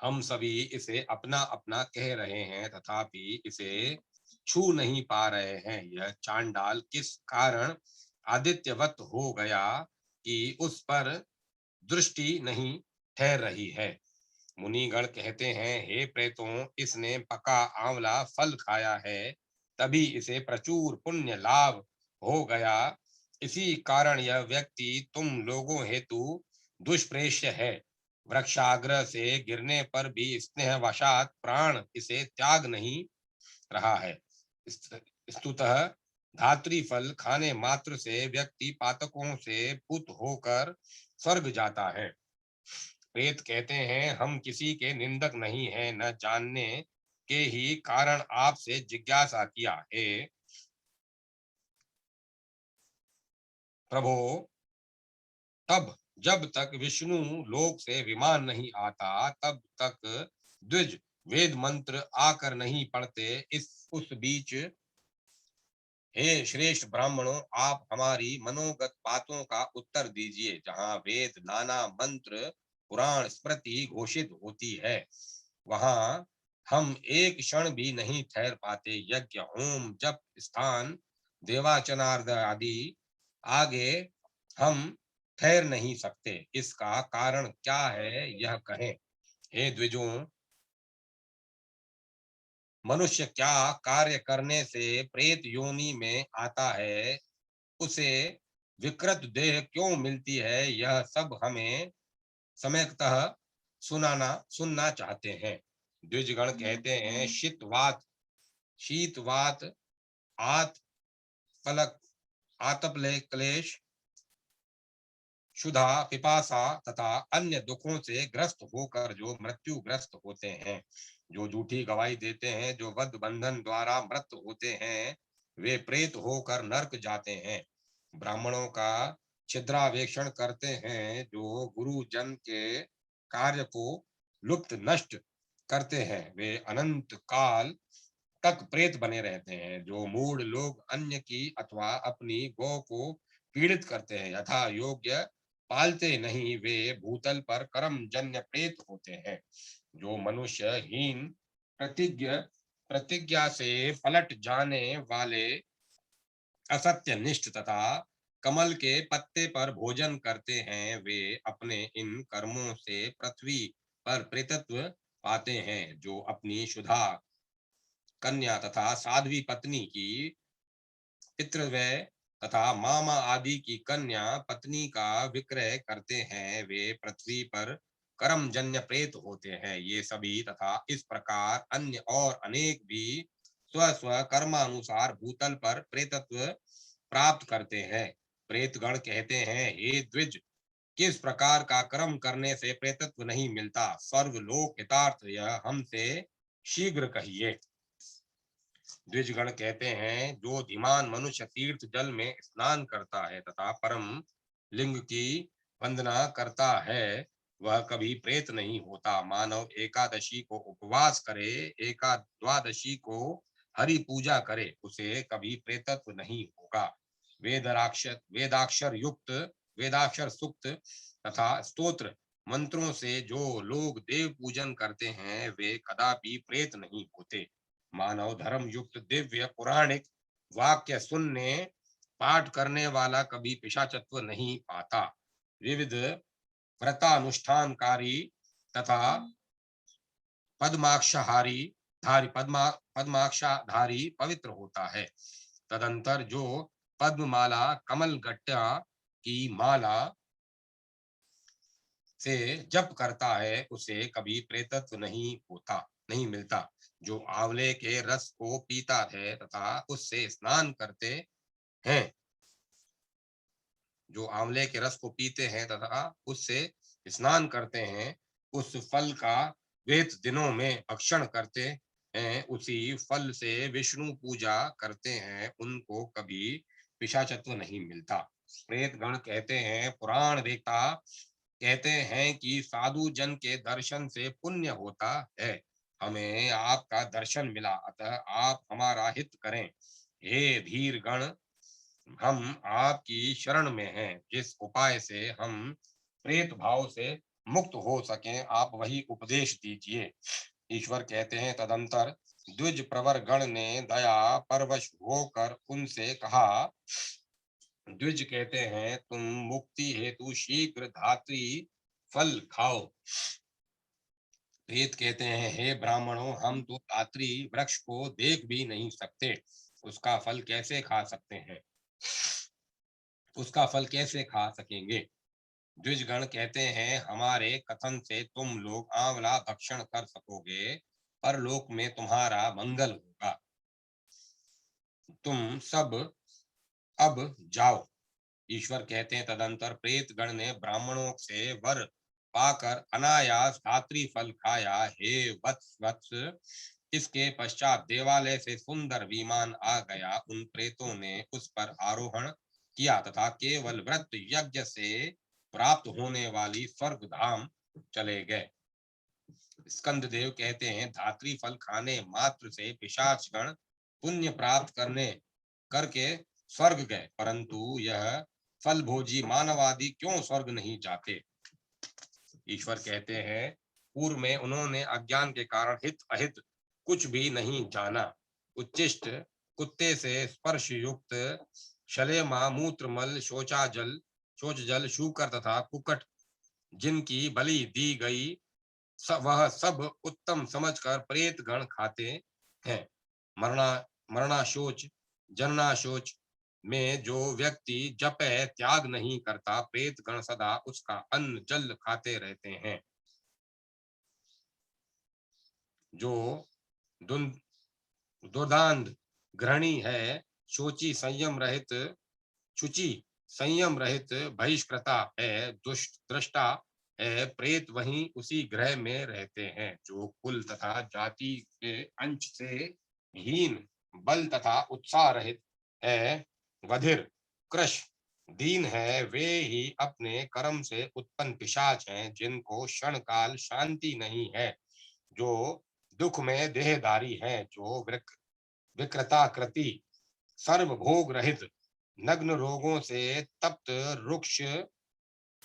हम सभी इसे अपना अपना कह रहे हैं, तथापि इसे छू नहीं पा रहे हैं। यह चांडाल किस कारण आदित्यवत हो गया कि उस पर दृष्टि नहीं ठहर रही है? मुनिगण कहते हैं, हे प्रेतों, इसने पका आंवला फल खाया है, तभी इसे प्रचुर पुण्य लाभ हो गया। इसी कारण यह व्यक्ति तुम लोगों हेतु दुष्प्रेष्य है। वृक्षाग्र से गिरने पर भी स्नेहवशात प्राण इसे त्याग नहीं रहा है। स्तुतः धात्री फल खाने मात्र से व्यक्ति पातकों से पुत होकर स्वर्ग जाता है। प्रेत कहते हैं, हम किसी के निंदक नहीं हैं, न जानने के ही कारण आपसे जिज्ञासा किया। हे प्रभो, तब जब तक विष्णु लोक से विमान नहीं आता, तब तक द्विज वेद मंत्र आकर नहीं पड़ते। उस बीच हे श्रेष्ठ ब्राह्मणों, आप हमारी मनोगत बातों का उत्तर दीजिए। जहाँ वेद, नाना मंत्र, पुराण, स्मृति घोषित होती है, वहां हम एक क्षण भी नहीं ठहर पाते। यज्ञ, होम, जप स्थान, देवाचनार्द आदि आगे हम ठहर नहीं सकते। इसका कारण क्या है, यह कहें। हे द्विजों, मनुष्य क्या कार्य करने से प्रेत योनि में आता है, उसे विकृत देह क्यों मिलती है, यह सब हमें सम्यक्तः सुनना चाहते हैं। द्विजगण कहते हैं, शीतवात, आत पलक, आतप क्लेश, क्षुधा, पिपासा तथा अन्य दुखों से ग्रस्त होकर जो मृत्युग्रस्त होते हैं, जो झूठी गवाही देते हैं, जो बद्ध बंधन द्वारा मृत होते हैं, वे प्रेत होकर नरक जाते हैं। ब्राह्मणों का छिद्रावेक्षण करते हैं, जो गुरुजन के कार्य को लुप्त नष्ट करते हैं, वे अनंत काल तक प्रेत बने रहते हैं। जो मूढ़ लोग अन्य की अथवा अपनी गौ को पीड़ित करते हैं, यथा योग्य पालते नहीं, वे भूतल पर कर्म जन्य प्रेत होते हैं। जो मनुष्य हीन प्रतिज्ञा प्रतिज्ञा से पलट जाने वाले असत्य निष्ठ तथा कमल के पत्ते पर भोजन करते हैं, वे अपने इन कर्मों से पृथ्वी पर प्रेतत्व पाते हैं। जो अपनी शुद्धा कन्या तथा साध्वी पत्नी की पितृव्यय तथा मामा आदि की कन्या पत्नी का विक्रय करते हैं, वे पृथ्वी पर कर्मजन्य प्रेत होते हैं। ये सभी तथा इस प्रकार अन्य और अनेक भी स्व स्व कर्मानुसार भूतल पर प्रेतत्व प्राप्त करते हैं। प्रेतगण कहते हैं, हे द्विज, किस प्रकार का कर्म करने से प्रेतत्व नहीं मिलता, सर्वलोक हितार्थ यह हमसे शीघ्र कहिए। द्विजगण कहते हैं, जो धीमान मनुष्य तीर्थ जल में स्नान करता है तथा परम लिंग की वंदना करता है, वह कभी प्रेत नहीं होता। मानव एकादशी को उपवास करे, एका द्वादशी को हरि पूजा करे, उसे कभी प्रेतत्व नहीं होगा। वेदाक्षर सुक्त तथा स्तोत्र मंत्रों से जो लोग देव पूजन करते हैं, वे कदापि प्रेत नहीं होते। मानव धर्म युक्त दिव्य पुराणिक वाक्य सुनने पाठ करने वाला कभी पिशाचत्व नहीं पाता। विविध व्रतानुष्ठानकारी तथा पद्माक्षाहारी पद्माक्षाधारी पवित्र होता है। तदंतर जो पद्ममाला कमल गट्टा की माला से जप करता है, उसे कभी प्रेतत्व नहीं मिलता। जो आंवले के रस को पीता है तथा उससे स्नान करते हैं, जो आंवले के रस को पीते हैं तथा उससे स्नान करते हैं, उस फल का वेत दिनों में भक्षण करते हैं, उसी फल से विष्णु पूजा करते हैं, उनको कभी पिशाचत्व नहीं मिलता। प्रेत गण कहते हैं, पुराण देखता कहते हैं कि साधु जन के दर्शन से पुण्य होता है। हमें आपका दर्शन मिला, अतः आप हमारा हित करें। हे धीर गण, हम आपकी शरण में हैं। जिस उपाय से हम प्रेत भाव से मुक्त हो सकें, आप वही उपदेश दीजिए। ईश्वर कहते हैं, तदंतर द्विज प्रवर गण ने दया परवश होकर उनसे कहा। द्विज कहते हैं, तुम मुक्ति हेतु शीघ्र धात्री फल खाओ। प्रेत कहते हैं, हे ब्राह्मणों, हम तो धात्री वृक्ष को देख भी नहीं सकते, उसका फल कैसे खा सकते हैं, उसका फल कैसे खा सकेंगे। द्विजगण कहते हैं, हमारे कथन से तुम लोग आंवला भक्षण कर सकोगे, परलोक में तुम्हारा मंगल होगा। तुम सब अब जाओ। ईश्वर कहते हैं, तदंतर प्रेत गण ने ब्राह्मणों से वर पाकर अनायास धात्री फल खाया। हे वत्स, इसके पश्चात देवालय से सुंदर विमान आ गया। उन प्रेतों ने उस पर आरोहण किया तथा केवल व्रत यज्ञ से प्राप्त होने वाली स्वर्ग धाम चले गए। स्कंद देव कहते हैं, धात्री फल खाने मात्र से पिशाचगण पुण्य प्राप्त करने करके स्वर्ग गए, परंतु यह फल भोजी मानवादी क्यों स्वर्ग नहीं जाते? ईश्वर कहते हैं, पूर्व में उन्होंने अज्ञान के कारण हित अहित कुछ भी नहीं जाना। उच्चिष्ट कुत्ते से स्पर्श युक्त शलेमा मूत्र मल शोच जल शूकर तथा कुकट जिनकी बलि दी गई वह सब उत्तम समझकर प्रेत गण खाते हैं। मरना मरणाशोच जननाशोच में जो व्यक्ति जपे त्याग नहीं करता, प्रेत गण सदा उसका अन्न जल खाते रहते हैं। जो दुर्दांत घृणी है, शोची संयम रहित शुचि संयम रहित बहिष्कृता है, दुष्ट दृष्टा है, प्रेत वहीं उसी ग्रह में रहते हैं। जो कुल तथा जाति के अंश से हीन, बल तथा उत्साह रहित है, बधिर कृश दीन है, वे ही अपने कर्म से उत्पन्न पिशाच हैं, जिनको क्षण काल शांति नहीं है, जो दुख में देहधारी है, जो विकृताकृति सर्वभोग रहित नग्न रोगों से तप्त रुक्ष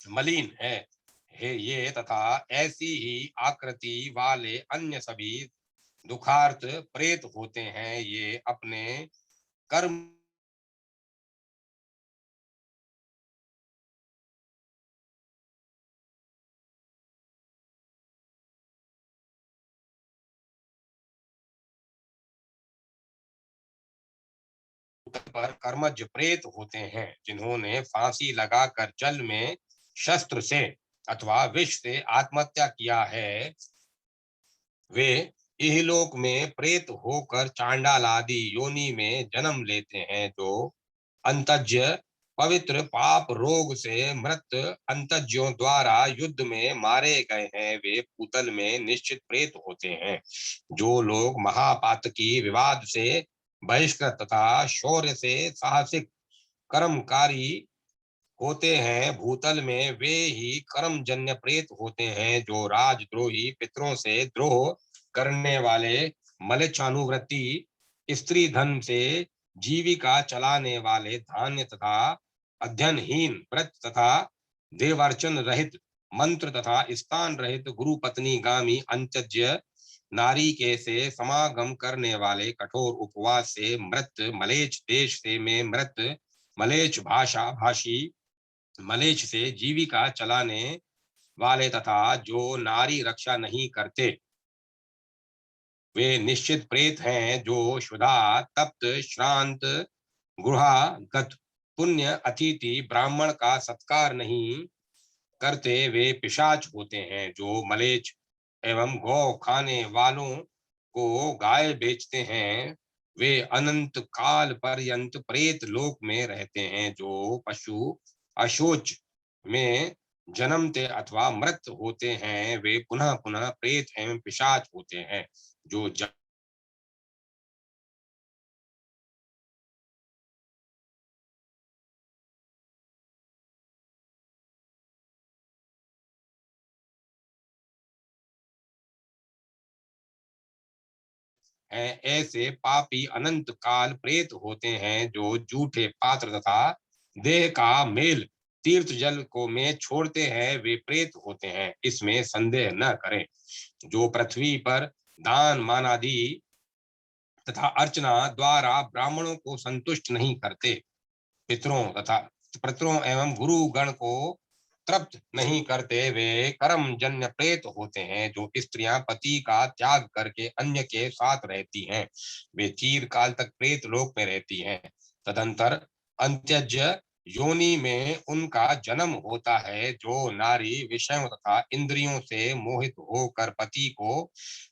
मलिन है ये तथा ऐसी ही आकृति वाले अन्य सभी दुखार्थ प्रेत होते हैं। ये अपने कर्म पर कर्मज प्रेत होते हैं, जिन्होंने फांसी लगाकर जल में शस्त्र से अथवा विष से आत्महत्या किया है, वे इहलोक में प्रेत होकर चांडाल आदि योनि में जन्म लेते हैं। जो अंतज्य पवित्र पाप रोग से मृत अंतज्यों द्वारा युद्ध में मारे गए हैं, वे भूतल में निश्चित प्रेत होते हैं। जो लोग महापातकी विवाद से बहिष्कृत तथा शौर्य से साहसिक कर्मकारी होते हैं, भूतल में वे ही कर्मजन्य प्रेत होते हैं। जो राजद्रोही पितरों से द्रोह करने वाले, मलेच्छानुवृत्ति स्त्री धन से जीविका चलाने वाले, धान्य तथा अध्ययनहीन, व्रत तथा देवार्चन रहित, मंत्र तथा स्थान रहित, गुरु पत्नी गामी अंत्यज्य नारी के से समागम करने वाले, कठोर उपवास से मृत, मलेच्छ देश से में मृत, मलेच्छ भाषा भाषी, मलेच्छ से जीविका चलाने वाले तथा जो नारी रक्षा नहीं करते, वे निश्चित प्रेत हैं। जो शुदा तप्त श्रांत गुहागत पुण्य अतिथि ब्राह्मण का सत्कार नहीं करते, वे पिशाच होते हैं। जो मलेच्छ एवं गौ खाने वालों को गाय बेचते हैं, वे अनंत काल पर्यंत प्रेत लोक में रहते हैं। जो पशु अशोच में जन्मते अथवा मृत होते हैं, वे पुनः पुनः प्रेत एवं पिशाच होते हैं। जो हैं, ऐसे पापी अनंत काल प्रेत होते हैं। जो झूठे पात्र तथा देह का मेल तीर्थ जल को में छोड़ते हैं, वे प्रेत होते हैं, इसमें संदेह न करें। जो पृथ्वी पर दान मानादि तथा अर्चना द्वारा ब्राह्मणों को संतुष्ट नहीं करते, पितरों एवं गुरु गण को तृप्त नहीं करते, वे कर्म जन्य प्रेत होते हैं। जो स्त्रियां पति का त्याग करके अन्य के साथ रहती हैं, वे चीर काल तक प्रेत लोक में रहती हैं। तदंतर अंत्यज योनि में उनका जन्म होता है। जो नारी विषयों तथा इंद्रियों से मोहित होकर पति को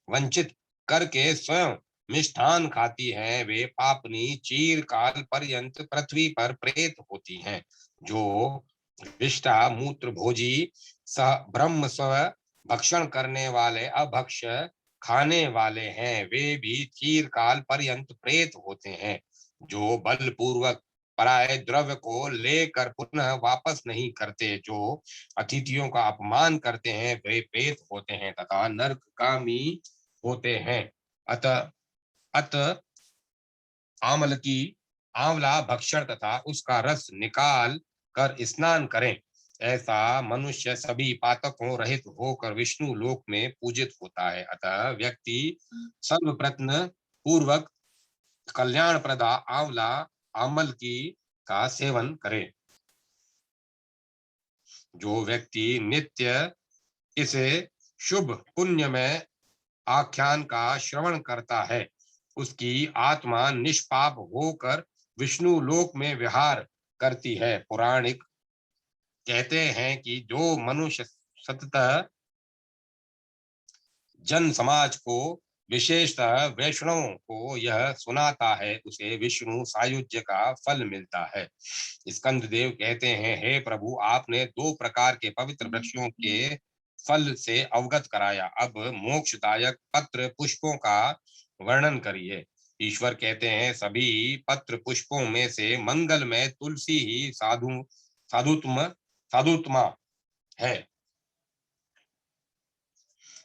वंचित करके स्वयं मिष्ठान खाती हैं, वे पापनी चीर काल पर्यंत पृथ्वी पर प्रेत होती हैं। जो विष्टा मूत्र भोजी स ब्रह्म स्व भक्षण करने वाले अभक्ष खाने वाले हैं, वे भी चीर काल पर्यंत प्रेत होते हैं। जो बलपूर्वक पराये द्रव्य को लेकर पुनः वापस नहीं करते, जो अतिथियों का अपमान करते हैं, वे प्रेत होते हैं तथा नरकगामी होते हैं। अत अत आमलकी आंवला भक्षण तथा उसका रस निकाल कर स्नान करें। ऐसा मनुष्य सभी पातकों रहित होकर विष्णु लोक में पूजित होता है। अतः व्यक्ति सर्वप्रत्न पूर्वक कल्याण प्रदा आंवला आमल की का सेवन करे। जो व्यक्ति नित्य इसे शुभ पुण्य में आख्यान का श्रवण करता है, उसकी आत्मा निष्पाप होकर विष्णु लोक में विहार करती है। पौराणिक कहते हैं कि जो मनुष्य सततः जन समाज को, विशेषतः वैष्णवों को यह सुनाता है, उसे विष्णु सायुज्य का फल मिलता है। स्कंद देव कहते हैं, हे प्रभु, आपने दो प्रकार के पवित्र वृक्षों के फल से अवगत कराया, अब मोक्षदायक पत्र पुष्पों का वर्णन करिए। ईश्वर कहते हैं, सभी पत्र पुष्पों में से मंगल में तुलसी ही साधुत्मा है।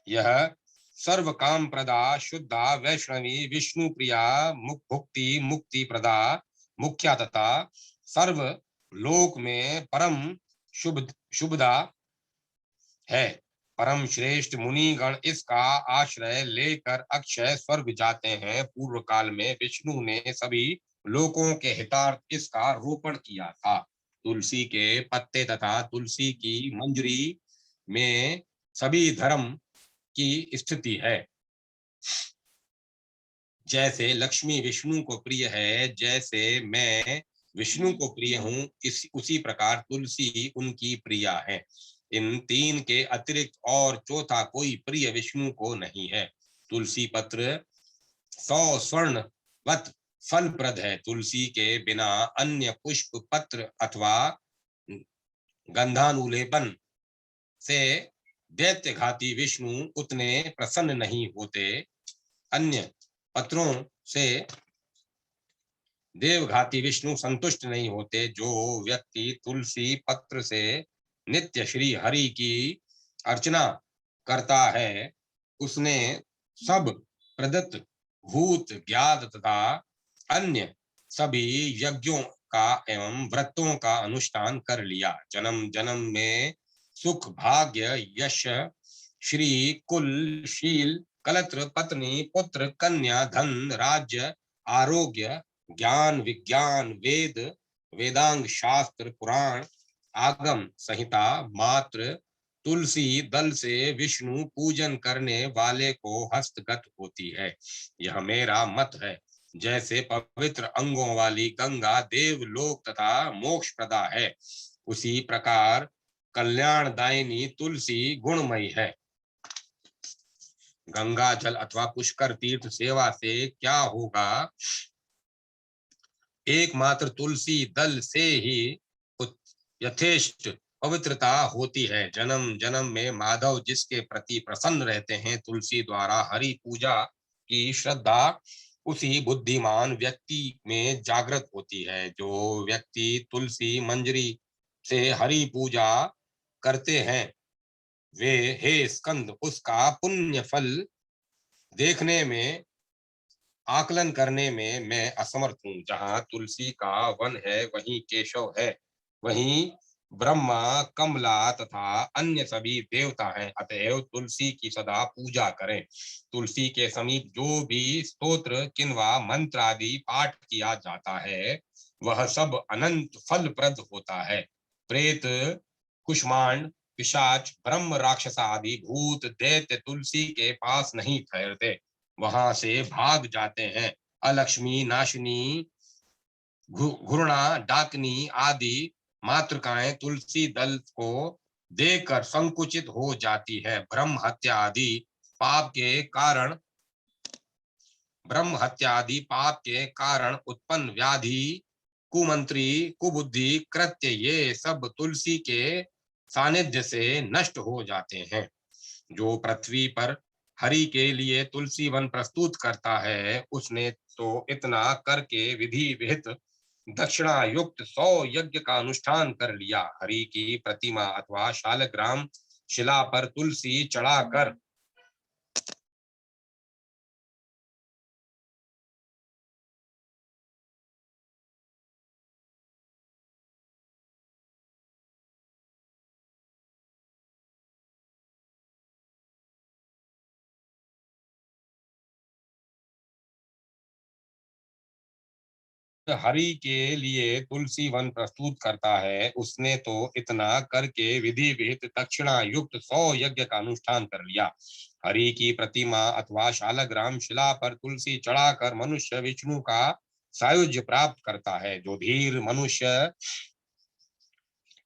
यह सर्व काम प्रदा शुद्धा वैष्णवी विष्णु प्रिया भुक्ति मुक्ति प्रदा मुख्या तथा सर्व लोक में परम शुभदा है। परम श्रेष्ठ मुनि गण इसका आश्रय लेकर अक्षय स्वर्ग जाते हैं। पूर्व काल में विष्णु ने सभी लोकों के हितार्थ इसका रोपण किया था। तुलसी के पत्ते तथा तुलसी की मंजरी में सभी धर्म की स्थिति है। जैसे लक्ष्मी विष्णु को प्रिय है, जैसे मैं विष्णु को प्रिय हूँ, उसी प्रकार तुलसी उनकी प्रिया है। इन तीन के अतिरिक्त और चौथा कोई प्रिय विष्णु को नहीं है। तुलसी पत्र 100 स्वर्ण वत फलप्रद है। तुलसी के बिना अन्य पुष्प पत्र अथवा गंधानुलेपन से दैत्य घाती विष्णु उतने प्रसन्न नहीं होते। अन्य पत्रों से देवघाती विष्णु संतुष्ट नहीं होते। जो व्यक्ति तुलसी पत्र से नित्य श्री हरि की अर्चना करता है, उसने सब प्रदत्त भूत ज्ञात तथा अन्य सभी यज्ञों का एवं व्रतों का अनुष्ठान कर लिया। जन्म जन्म में सुख भाग्य यश श्री कुल शील कलत्र पत्नी पुत्र कन्या धन राज्य आरोग्य ज्ञान विज्ञान वेद वेदांग शास्त्र पुराण आगम संहिता मात्र तुलसी दल से विष्णु पूजन करने वाले को हस्तगत होती है। यह मेरा मत है। जैसे पवित्र अंगों वाली गंगा देवलोक तथा मोक्ष प्रदा है, उसी प्रकार कल्याणदायिनी तुलसी गुणमयी है। गंगा जल अथवा पुष्कर तीर्थ सेवा से क्या होगा? एकमात्र तुलसी दल से ही यथेष्ट पवित्रता होती है। जन्म जन्म में माधव जिसके प्रति प्रसन्न रहते हैं, तुलसी द्वारा हरि पूजा की श्रद्धा उसी बुद्धिमान व्यक्ति में जागृत होती है। जो व्यक्ति तुलसी मंजरी से हरि पूजा करते हैं, वे हे स्कंद उसका पुण्य फल देखने में आकलन करने में मैं असमर्थ हूँ। जहाँ तुलसी का वन है, वहीं केशव है, वहीं ब्रह्मा कमला तथा अन्य सभी देवता हैं। अतएव तुलसी की सदा पूजा करें। तुलसी के समीप जो भी स्तोत्र किन्वा मंत्र आदि पाठ किया जाता है, वह सब अनंत फलप्रद होता है। प्रेत कुष्मांड पिशाच ब्रह्म राक्षस आदि भूत दैत्य तुलसी के पास नहीं ठहरते, वहां से भाग जाते हैं। अलक्ष्मी नाशिनी घुरणा डाकनी आदि मातृकाएं तुलसी दल को देखकर संकुचित हो जाती है। ब्रह्म हत्या आदि पाप के कारण उत्पन्न व्याधि कुमंत्री कुबुद्धि कृत्य ये सब तुलसी के सानिध्य से नष्ट हो जाते हैं। जो पृथ्वी पर हरि के लिए तुलसी वन प्रस्तुत करता है, उसने तो इतना करके विधि विहित दक्षिणा युक्त 100 यज्ञ का अनुष्ठान कर लिया। हरि की प्रतिमा अथवा शालग्राम शिला पर तुलसी चढ़ाकर हरि के लिए तुलसी वन प्रस्तुत करता है, उसने तो इतना करके विधि विहित दक्षिणा युक्त 100 यज्ञ का अनुष्ठान कर लिया। हरि की प्रतिमा अथवा शालग्राम शिला पर तुलसी चढ़ाकर मनुष्य विष्णु का सायुज्य प्राप्त करता है। जो धीर मनुष्य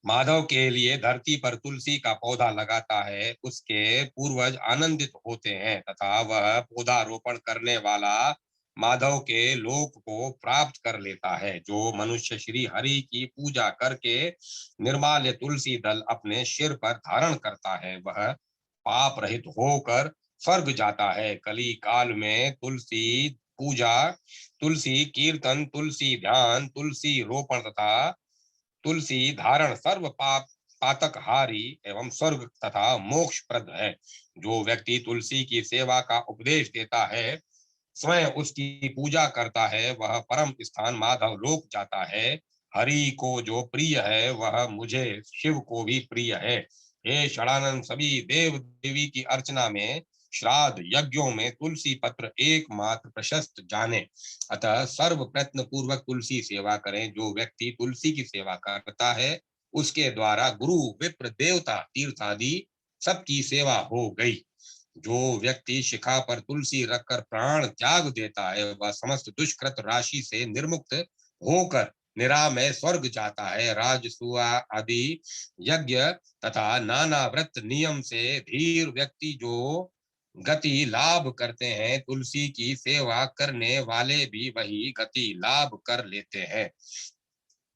माधव के लिए धरती पर तुलसी का पौधा लगाता है, उसके पूर्वज आनंदित होते हैं तथा वह पौधारोपण करने वाला माधव के लोक को प्राप्त कर लेता है। जो मनुष्य श्री हरि की पूजा करके निर्माल्य तुलसी दल अपने सिर पर धारण करता है, वह पाप रहित होकर स्वर्ग जाता है। कली काल में तुलसी पूजा, तुलसी कीर्तन, तुलसी ध्यान, तुलसी रोपण तथा तुलसी धारण सर्व पाप पातक हारी एवं स्वर्ग तथा मोक्ष प्रद है। जो व्यक्ति तुलसी की सेवा का उपदेश देता है, स्वयं उसकी पूजा करता है, वह परम स्थान माधव लोक जाता है। हरि को जो प्रिय है वह मुझे शिव को भी प्रिय है। हे षडानंद, सभी देव देवी की अर्चना में, श्राद्ध यज्ञों में तुलसी पत्र एकमात्र प्रशस्त जाने। अतः सर्व प्रयत्न पूर्वक तुलसी सेवा करें। जो व्यक्ति तुलसी की सेवा करता है, उसके द्वारा गुरु विप्र देवता तीर्थ आदि सबकी सेवा हो गई। जो व्यक्ति शिखा पर तुलसी रखकर प्राण त्याग देता है, वह समस्त दुष्कृत राशि से निर्मुक्त होकर निरामय स्वर्ग जाता है। राजसूया आदि यज्ञ तथा नाना व्रत नियम से धीर व्यक्ति जो गति लाभ करते हैं, तुलसी की सेवा करने वाले भी वही गति लाभ कर लेते हैं।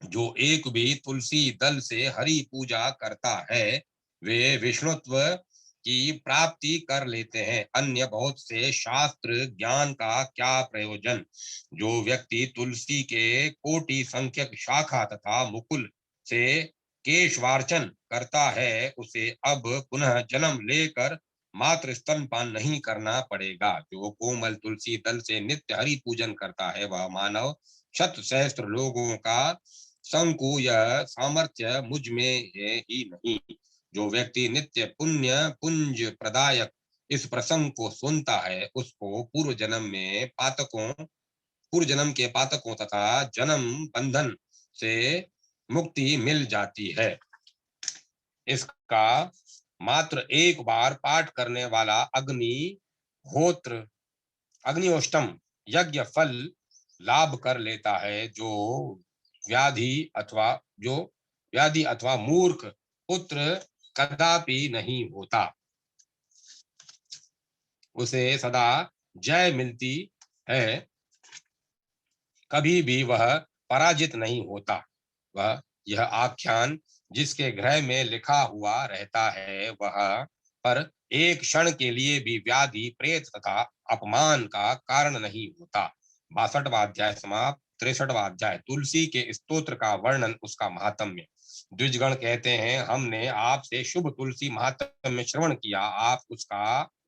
जो एक भी तुलसी दल से हरि पूजा करता है, वे विष्णुत्व की प्राप्ति कर लेते हैं। अन्य बहुत से शास्त्र ज्ञान का क्या प्रयोजन। जो व्यक्ति तुलसी के कोटि संख्यक शाखा तथा मुकुल से केशवार्चन करता है, उसे अब पुनः जन्म लेकर मात्र स्तनपान नहीं करना पड़ेगा। जो कोमल तुलसी दल से नित्य हरि पूजन करता है, वह मानव शत सहस्त्र लोगों का शंकु यह सामर्थ्य मुझ में है ही नहीं। जो व्यक्ति नित्य पुण्य पुंज प्रदायक इस प्रसंग को सुनता है, उसको पूर्व जन्म के पातकों तथा जन्म बंधन से मुक्ति मिल जाती है। इसका मात्र एक बार पाठ करने वाला अग्निहोत्र अग्निहोष्टम यज्ञ फल लाभ कर लेता है। व्याधि अथवा जो व्याधि अथवा मूर्ख पुत्र कदापि नहीं होता, उसे सदा जय मिलती है, कभी भी वह पराजित नहीं होता। वह यह आख्यान जिसके ग्रह में लिखा हुआ रहता है, वह पर एक क्षण के लिए भी व्याधि प्रेत तथा अपमान का कारण नहीं होता। 62वां अध्याय समाप्त। 63वां अध्याय तुलसी के स्तोत्र का वर्णन, उसका महात्म्य। द्विजगण कहते हैं, हमने आपसे शुभ तुलसी महात्म्य श्रवण किया, आप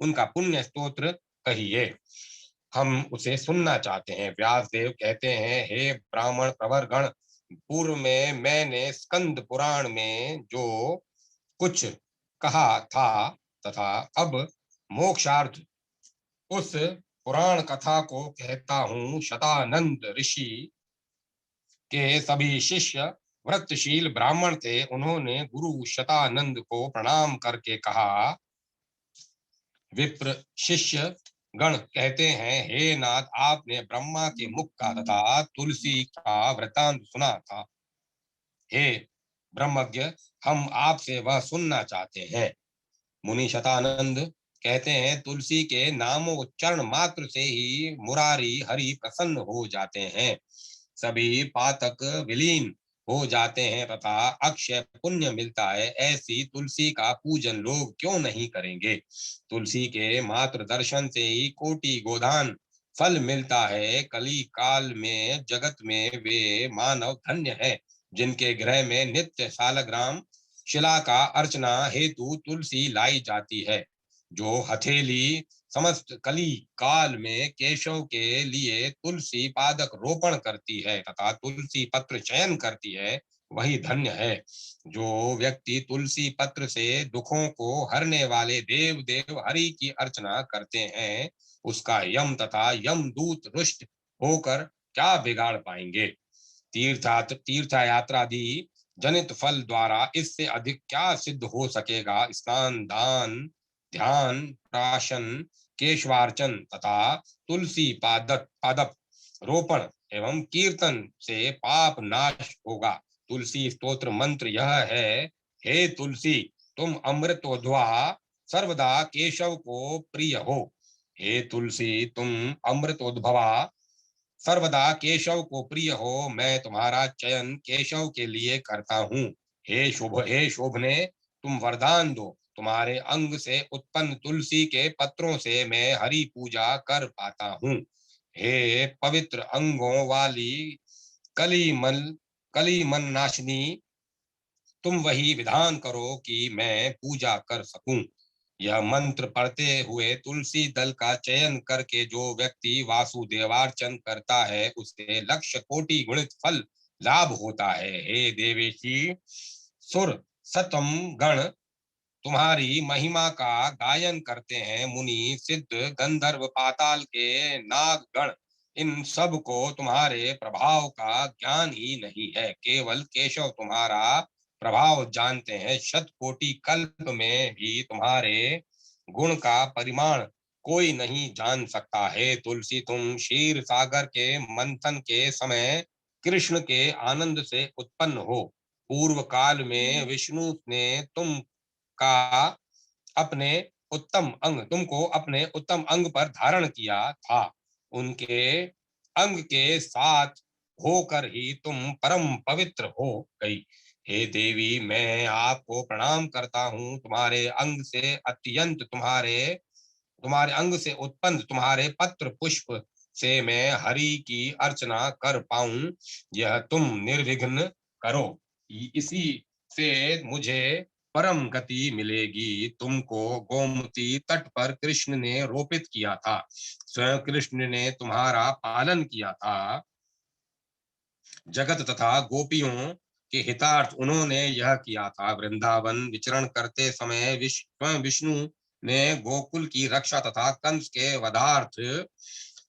उनका पुण्य स्तोत्र कहिए, हम उसे सुनना चाहते हैं। व्यासदेव कहते हैं, हे ब्राह्मण प्रवर गण, पूर्व में मैंने स्कंद पुराण में जो कुछ कहा था तथा अब मोक्षार्थ उस पुराण कथा को कहता हूँ। शतानंद ऋषि के सभी शिष्य व्रतशील ब्राह्मण थे। उन्होंने गुरु शतानंद को प्रणाम करके कहा, विप्र शिष्य गण कहते हैं, हे नाथ, आपने ब्रह्मा के मुख का तथा तुलसी का वृतांत सुना था। हे ब्रह्मज्ञ, हम आपसे वह सुनना चाहते हैं। मुनि शतानंद कहते हैं, तुलसी के नामोच्चारण मात्र से ही मुरारी हरि प्रसन्न हो जाते हैं, सभी पातक विलीन हो जाते हैं तथा अक्षय पुण्य मिलता है। ऐसी तुलसी का पूजन लोग क्यों नहीं करेंगे। तुलसी के मात्र दर्शन से ही कोटि गोदान फल मिलता है। कली काल में जगत में वे मानव धन्य है, जिनके गृह में नित्य शालग्राम शिला का अर्चना हेतु तुलसी लाई जाती है। जो हथेली समस्त कली काल में केशव के लिए तुलसी पादक रोपण करती है तथा तुलसी पत्र चयन करती है, वही धन्य है। जो व्यक्ति तुलसी पत्र से दुखों को हरने वाले देव देव हरि की अर्चना करते हैं, उसका यम तथा यमदूत रुष्ट होकर क्या बिगाड़ पाएंगे। तीर्थ यात्रादि जनित फल द्वारा इससे अधिक क्या सिद्ध हो सकेगा। स्नान, दान, ध्यान, प्राशन, केशवार्चन तथा तुलसी पादप रोपण एवं कीर्तन से पाप नाश होगा। तुलसी स्तोत्र मंत्र यह है, हे तुलसी, तुम अमृतोद्भवा सर्वदा केशव को प्रिय हो। हे तुलसी, तुम अमृतोद्भवा सर्वदा केशव को प्रिय हो। मैं तुम्हारा चयन केशव के लिए करता हूँ। हे शोभने, तुम वरदान दो। तुम्हारे अंग से उत्पन्न तुलसी के पत्रों से मैं हरि पूजा कर पाता हूँ। हे पवित्र अंगों वाली कलीमल कलीमन नाशिनी, तुम वही विधान करो कि मैं पूजा कर सकूं। यह मंत्र पढ़ते हुए तुलसी दल का चयन करके जो व्यक्ति वासुदेवार्चन करता है उसे लक्ष्य कोटि गुणित फल लाभ होता है। हे देवेशी, सुर सतम गण तुम्हारी महिमा का गायन करते हैं। मुनि, सिद्ध, गंधर्व, पाताल के नाग गण, इन सब को तुम्हारे प्रभाव का ज्ञान ही नहीं है। केवल केशव तुम्हारा प्रभाव जानते हैं। शत कोटि कल्प में भी तुम्हारे गुण का परिमाण कोई नहीं जान सकता है। तुलसी, तुम क्षीर सागर के मंथन के समय कृष्ण के आनंद से उत्पन्न हो। पूर्व काल में विष्णु ने का अपने तुमको अपने उत्तम अंग पर धारण किया था। उनके अंग के साथ होकर ही तुम परम पवित्र हो गई। हे देवी, मैं आपको प्रणाम करता हूँ। तुम्हारे अंग से अत्यंत तुम्हारे अंग से उत्पन्न तुम्हारे पत्र पुष्प से मैं हरि की अर्चना कर पाऊं, यह तुम निर्विघ्न करो। इसी से मुझे परम गति मिलेगी। तुमको गोमती तट पर कृष्ण ने रोपित किया था। स्वयं कृष्ण ने तुम्हारा पालन किया था। जगत तथा गोपियों के हितार्थ उन्होंने यह किया था। वृंदावन विचरण करते समय स्वयं विष्णु ने गोकुल की रक्षा तथा कंस के वधार्थ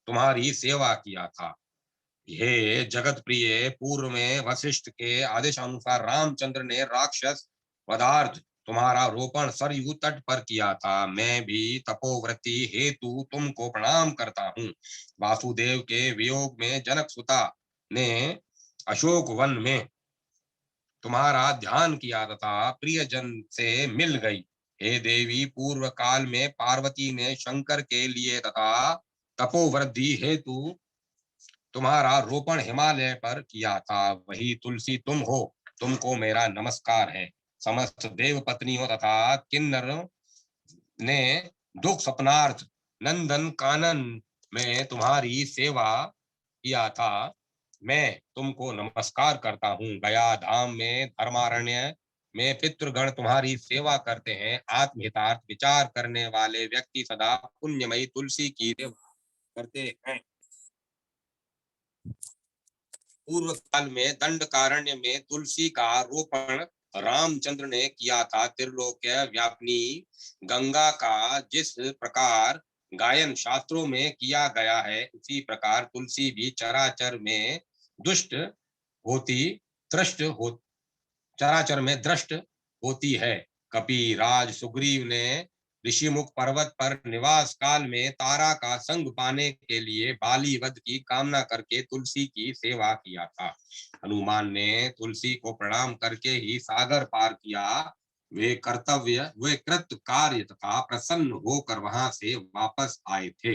तुम्हारी सेवा किया था। हे जगत प्रिय, पूर्व में वशिष्ठ के आदेश अनुसार रामचंद्र ने राक्षस वधार्थ तुम्हारा रोपण सरयू तट पर किया था। मैं भी तपोव्रति हेतु तुमको प्रणाम करता हूँ। वासुदेव के वियोग में जनक सुता ने अशोक वन में तुम्हारा ध्यान किया तथा प्रियजन से मिल गई। हे देवी, पूर्व काल में पार्वती ने शंकर के लिए तथा तपोवृद्धि हेतु तुम्हारा रोपण हिमालय पर किया था। वही तुलसी तुम हो। तुमको मेरा नमस्कार है। समस्त देव पत्नियों तथा किन्नर ने दुख स्वप्नार्थ नंदन कानन में तुम्हारी सेवा किया था। मैं तुमको नमस्कार करता हूँ। गया धाम में धर्मारण्य में पितृगण तुम्हारी सेवा करते हैं। आत्महितार्थ विचार करने वाले व्यक्ति सदा पुण्यमयी तुलसी की सेवा करते हैं। पूर्व काल में दंडकारण्य में तुलसी का रोपण रामचंद्र ने किया था। त्रिलोक्य व्यापिनी गंगा का जिस प्रकार गायन शास्त्रों में किया गया है, उसी प्रकार तुलसी भी चराचर में दुष्ट होती दृष्ट हो चराचर में दृष्ट होती है। कपि राज सुग्रीव ने ऋषिमुख पर्वत पर निवास काल में तारा का संग पाने के लिए बाली वध की कामना करके तुलसी की सेवा किया था। हनुमान ने तुलसी को प्रणाम करके ही सागर पार किया। वे कृत कार्य तथा प्रसन्न होकर वहां से वापस आए थे।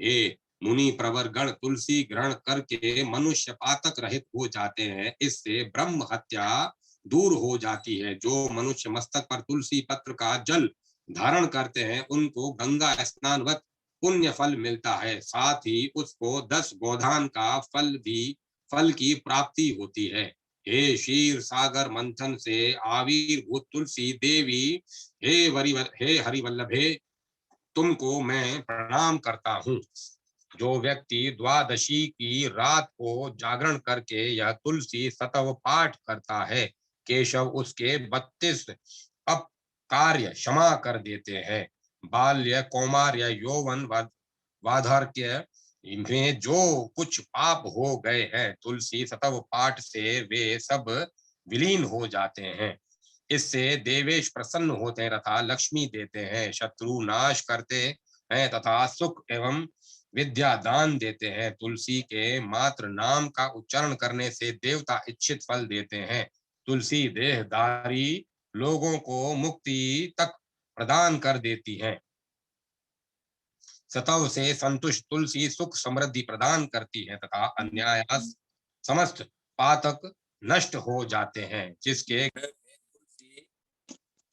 हे मुनि प्रवर गण, तुलसी ग्रहण करके मनुष्य पातक रहित हो जाते हैं। इससे ब्रह्म हत्या दूर हो जाती है। जो मनुष्य मस्तक पर तुलसी पत्र का जल धारण करते हैं उनको गंगा स्नानवत पुण्य फल मिलता है। साथ ही उसको 10 गोदान का फल की प्राप्ति होती है। हे क्षीर सागर मंथन से आविर्भूत तुलसी देवी, हे हरिवल्लभे, तुमको मैं प्रणाम करता हूँ। जो व्यक्ति द्वादशी की रात को जागरण करके यह तुलसी सतव पाठ करता है, केशव उसके 32 अप कार्य क्षमा कर देते हैं। बाल्य, कौमार्य, यौवन, वार्धक्य इनमें जो कुछ पाप हो गए हैं, तुलसी सतव पाठ से वे सब विलीन हो जाते हैं। इससे देवेश प्रसन्न होते हैं तथा लक्ष्मी देते हैं, शत्रु नाश करते हैं तथा सुख एवं विद्या दान देते हैं। तुलसी के मात्र नाम का उच्चारण करने से देवता इच्छित फल देते हैं। तुलसी देहधारी लोगों को मुक्ति तक प्रदान कर देती है। सतव से संतुष्ट तुलसी सुख समृद्धि प्रदान करती है तथा अन्यायास समस्त पातक नष्ट हो जाते हैं।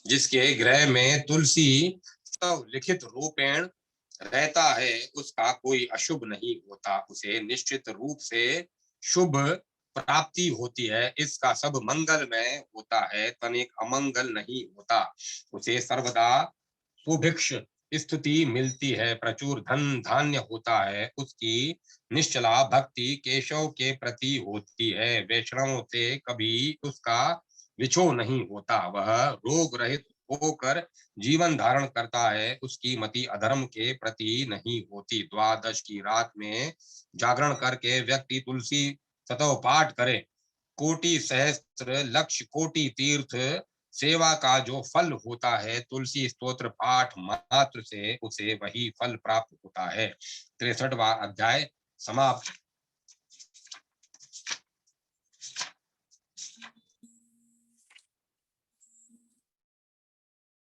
जिसके गृह में तुलसी सतव लिखित रूपेण रहता है, उसका कोई अशुभ नहीं होता, उसे निश्चित रूप से शुभ प्राप्ति होती है। इसका सब मंगलमय होता है, तनिक अमंगल नहीं होता। उसे सर्वदा सुभिक्ष स्तुति मिलती है, प्रचुर धन धान्य होता है। उसकी निश्चला भक्ति केशव के प्रति होती है, वैष्णवों से कभी उसका विछो नहीं होता। वह रोग रहित होकर जीवन धारण करता है, उसकी मति अधर्म के प्रति नहीं होती। द्वादश की रात में जागरण करके व्यक्ति तुलसी सतव पाठ करे, कोटि सहस्त्र लक्ष कोटि तीर्थ सेवा का जो फल होता है, तुलसी स्तोत्र पाठ मात्र से उसे वही फल प्राप्त होता है। 63वां अध्याय समाप्त।